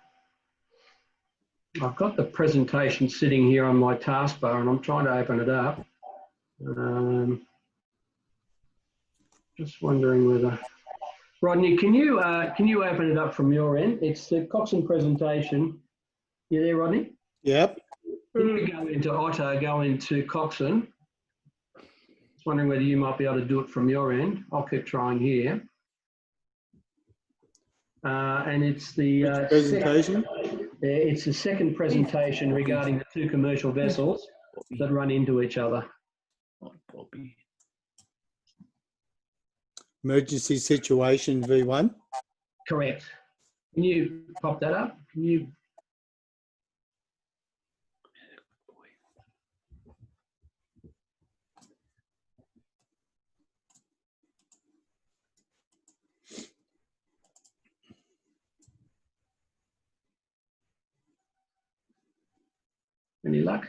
I've got the presentation sitting here on my taskbar, and I'm trying to open it up. Just wondering whether, Rodney, can you open it up from your end? It's the Coxswain presentation. You there, Rodney? Yep. Can you go into Otto, go into Coxswain? Just wondering whether you might be able to do it from your end. I'll keep trying here. And it's the presentation. It's the second presentation regarding the two commercial vessels that run into each other. Emergency situation V1. Correct. Can you pop that up? Can you? Any luck?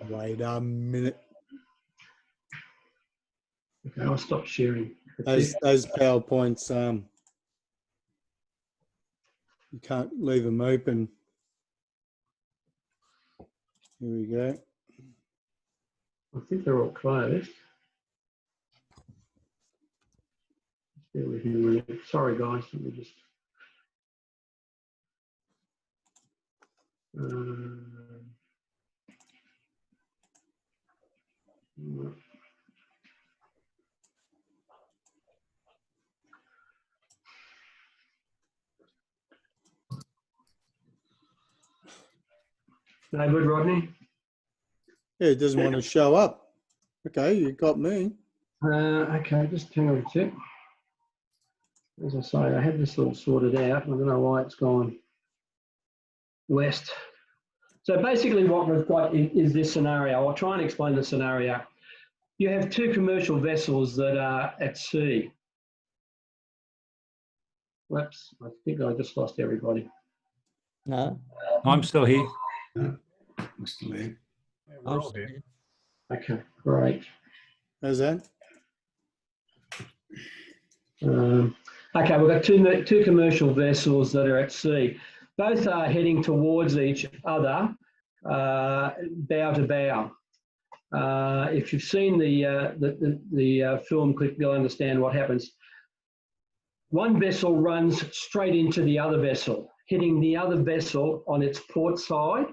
Wait a minute. Okay, I'll stop sharing. Those PowerPoints, you can't leave them open. Here we go. I think they're all closed. Bear with me a minute. Sorry, guys. Let me just. No good, Rodney? Yeah, it doesn't want to show up. Okay, you got me. Okay, just hang on a sec. As I say, I had this all sorted out. I don't know why it's gone west. So basically what we've got is this scenario. I'll try and explain the scenario. You have two commercial vessels that are at sea. Whoops, I think I just lost everybody. No. I'm still here. I'm still here. I'm still here. Okay, great. How's that? Okay, we've got two commercial vessels that are at sea. Both are heading towards each other, bow to bow. If you've seen the film clip, you'll understand what happens. One vessel runs straight into the other vessel, hitting the other vessel on its port side,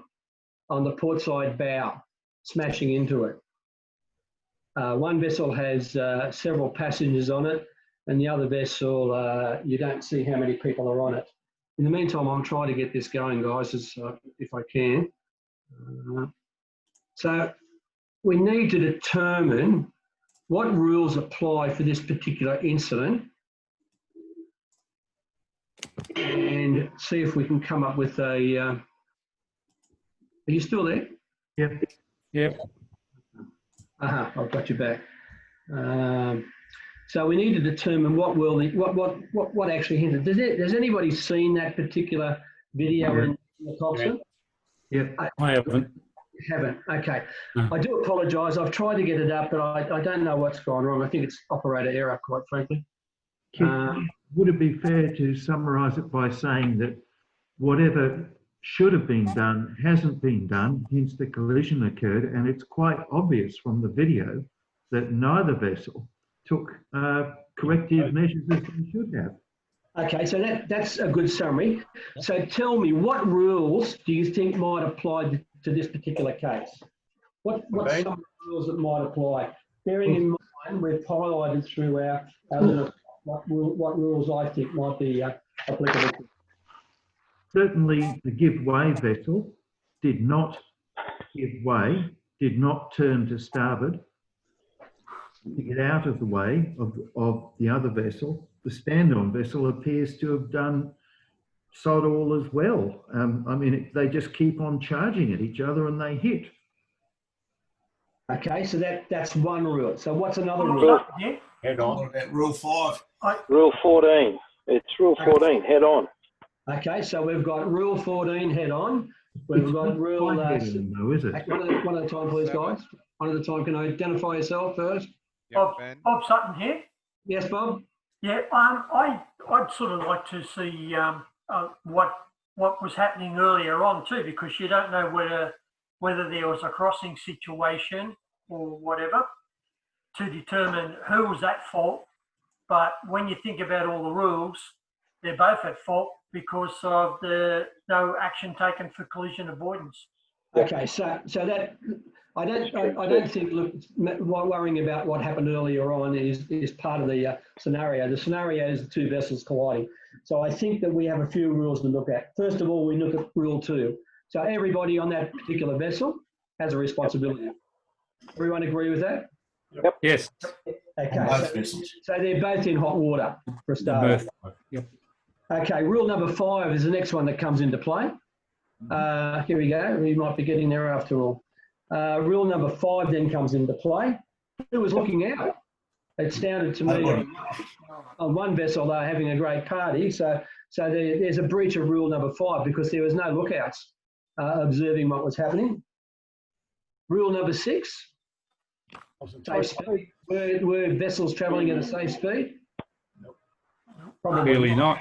on the port side bow, smashing into it. One vessel has several passengers on it, and the other vessel, you don't see how many people are on it. In the meantime, I'm trying to get this going, guys, if I can. So we need to determine what rules apply for this particular incident and see if we can come up with a... are you still there? Yep. Yep. I've got you back. So we need to determine what actually hindered. Has anybody seen that particular video in the Coxswain? Yep. I haven't. Haven't. Okay. No. I do apologise. I've tried to get it up, but I don't know what's gone wrong. I think it's operator error, quite frankly. Would it be fair to summarise it by saying that whatever should have been done hasn't been done, hence the collision occurred, and it's quite obvious from the video that neither vessel took corrective measures as they should have? Okay, so that's a good summary. So tell me, what rules do you think might apply to this particular case? What's some of the rules that might apply? Bearing in mind, we've highlighted through our little what rules I think might be applicable. Certainly, the give way vessel did not give way, did not turn to starboard to get out of the way of the other vessel. The stand-on vessel appears to have done sod all as well. I mean, they just keep on charging at each other and they hit. Okay, so that's one rule. So what's another rule? Head on. What about rule 5? Rule 14. It's rule 14, head on. Okay, so we've got rule 14, head on. We've got rule... though, is it? One at a time, please, guys. One at a time. Can I identify yourself first? Bob Sutton here. Yes, Bob? Yeah, I'd sort of like to see what was happening earlier on too, because you don't know whether there was a crossing situation or whatever to determine who was at fault. But when you think about all the rules, they're both at fault because of the no action taken for collision avoidance. Okay, so that I don't think worrying about what happened earlier on is part of the scenario. The scenario is the two vessels colliding. So I think that we have a few rules to look at. First of all, we look at rule 2. So everybody on that particular vessel has a responsibility. Everyone agree with that? Yep. Yes. Okay. So they're both in hot water for a start. Yep. Okay. Rule number 5 is the next one that comes into play. Here we go. We might be getting there after all. Rule number 5 then comes into play. Who was looking out? It sounded to me on one vessel they're having a great party. So there's a breach of rule number 5 because there was no lookouts observing what was happening. Rule number 6. Safe speed. Were vessels travelling at a safe speed? Probably not.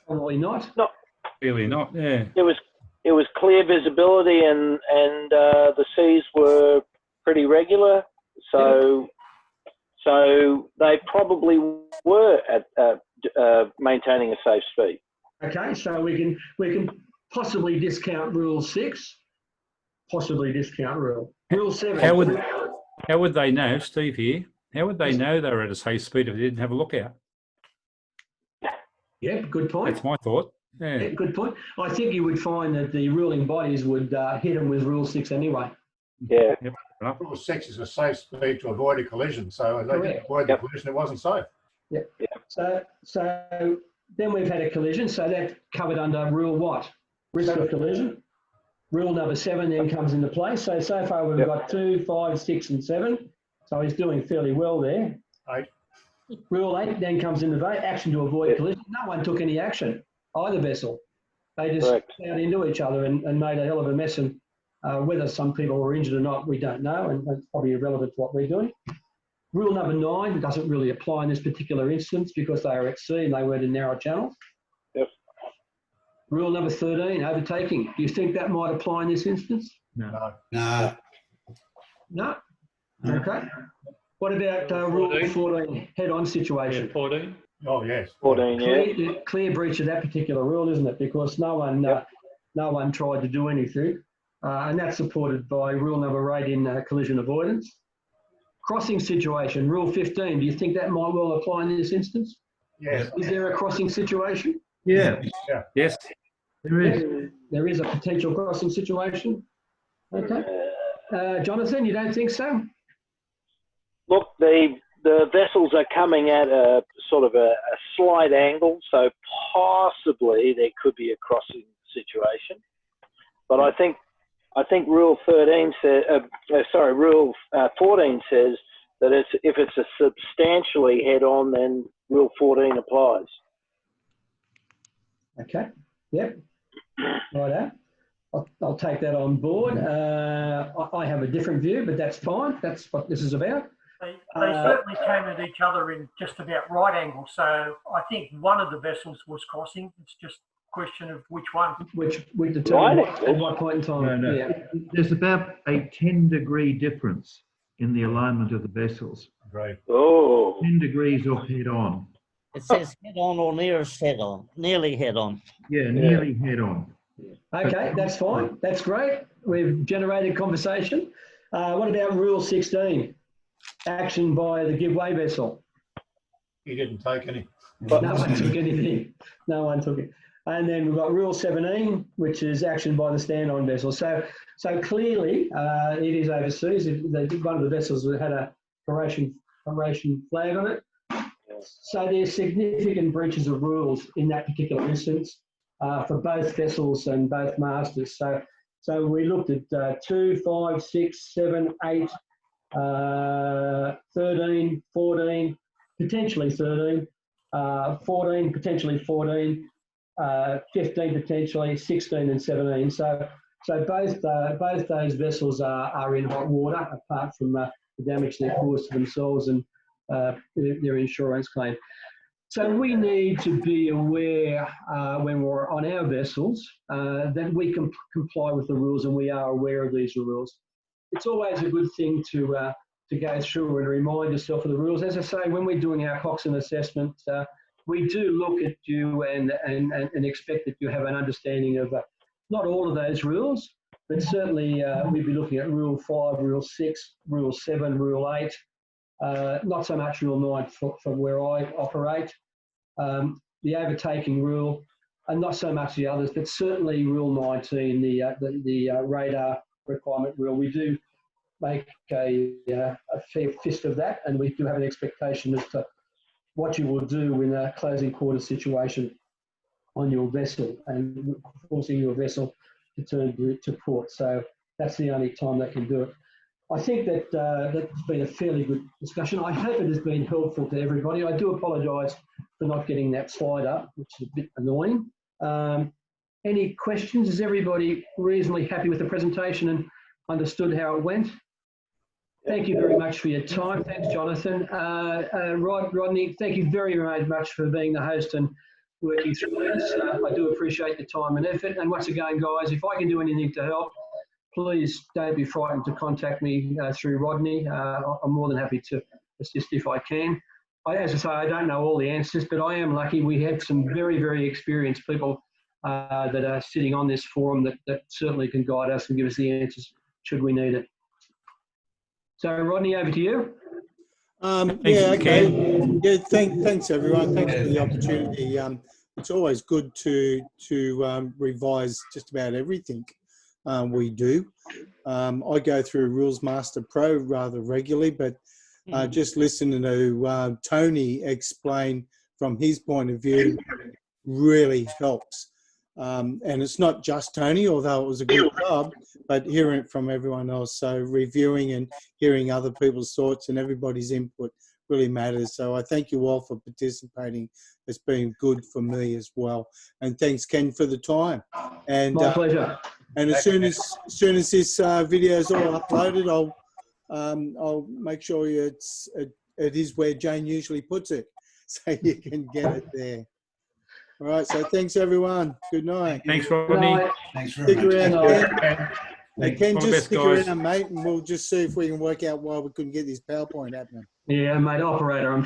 Probably not. Really not. Yeah. It was clear visibility and the seas were pretty regular, so they probably were at maintaining a safe speed. Okay, so we can possibly discount rule 6. Possibly discount rule 7. How would they know, Steve here? How would they know they were at a safe speed if they didn't have a lookout? Yeah, good point. That's my thought. Yeah. Good point. I think you would find that the ruling bodies would hit them with rule 6 anyway. Yeah. Yep. Rule 6 is a safe speed to avoid a collision. So if they didn't avoid the collision, it wasn't safe. Yeah. So then we've had a collision. So that's covered under rule what? Risk of collision. Rule number 7 then comes into play. So far we've got 2, 5, 6 and 7. So he's doing fairly well there. 8. Rule 8 then comes into play. Action to avoid collision. No one took any action. Either vessel. They just plowed into each other and made a hell of a mess. And whether some people were injured or not, we don't know. And that's probably irrelevant to what we're doing. Rule number 9 doesn't really apply in this particular instance because they are at sea and they weren't in narrow channels. Yep. Rule number 13, overtaking. Do you think that might apply in this instance? No. No. No? Okay. What about rule 14, head-on situation? 14. Oh, yes. 14, yeah. Clear breach of that particular rule, isn't it? Because no one tried to do anything. And that's supported by rule number 8 in collision avoidance. Crossing situation, rule 15. Do you think that might well apply in this instance? Yes. Is there a crossing situation? Yeah. Yes. There is. There is a potential crossing situation. Okay. Jonathan, you don't think so? Look, the vessels are coming at a sort of a slight angle, so possibly there could be a crossing situation. But I think rule 13 says, rule 14 says that if it's a substantially head-on, then rule 14 applies. Okay. Yep. Righto. I'll take that on board. I have a different view, but that's fine. That's what this is about. They certainly came at each other in just about right angle. So I think one of the vessels was crossing. It's just a question of which one. Which we determine at what point in time. No. Yeah. There's about a 10-degree difference in the alignment of the vessels. Right. Oh. 10 degrees off head on. It says head on or nearest head on, nearly head on. Yeah, nearly head on. Okay, that's fine. That's great. We've generated conversation. What about Rule 16? Action by the give-way vessel. You didn't take any. No one took anything. No one took it. And then we've got Rule 17, which is action by the stand-on vessel. So clearly, it is overseas. One of the vessels had a Croatian flag on it. So there's significant breaches of rules in that particular instance for both vessels and both masters. So we looked at 2, 5, 6, 7, 8, 13, 14, potentially 13, 14, potentially 14, 15, potentially 16 and 17. So both those vessels are in hot water, apart from the damage they caused to themselves and their insurance claim. So we need to be aware when we're on our vessels that we can comply with the rules, and we are aware of these rules. It's always a good thing to go through and remind yourself of the rules. As I say, when we're doing our Coxswain assessment, we do look at you and expect that you have an understanding of not all of those rules, but certainly we'd be looking at Rule 5, Rule 6, Rule 7, Rule 8, not so much Rule 9 from where I operate, the overtaking rule, and not so much the others, but certainly Rule 19, the radar requirement rule. We do make a fair fist of that, and we do have an expectation as to what you will do in a closing quarter situation on your vessel and forcing your vessel to turn to port. So that's the only time they can do it. I think that that's been a fairly good discussion. I hope it has been helpful to everybody. I do apologise for not getting that slide up, which is a bit annoying. Any questions? Is everybody reasonably happy with the presentation and understood how it went? Thank you very much for your time. Thanks, Jonathan. Rodney, thank you very, very much for being the host and working through this. I do appreciate the time and effort. And once again, guys, if I can do anything to help, please don't be frightened to contact me through Rodney. I'm more than happy to assist if I can. As I say, I don't know all the answers, but I am lucky. We have some very, very experienced people that are sitting on this forum that certainly can guide us and give us the answers should we need it. So, Rodney, over to you. Yeah, okay. Yeah, thanks everyone. Thanks for the opportunity. It's always good to revise just about everything we do. I go through Rules Master Pro rather regularly, but just listening to Tony explain from his point of view really helps. And it's not just Tony, although it was a good job, but hearing it from everyone else. So reviewing and hearing other people's thoughts and everybody's input really matters. So I thank you all for participating. It's been good for me as well. And thanks, Ken, for the time. And my pleasure. And as soon as this video is all uploaded, I'll make sure it is where Jane usually puts it, so you can get it there. All right, so thanks everyone. Good night. Thanks, Rodney. Thanks very much. Stick around, Ken. Thanks. Ken, All the just best, stick guys. around, mate, and we'll just see if we can work out why we couldn't get this PowerPoint happening. Yeah, mate, operator, I'm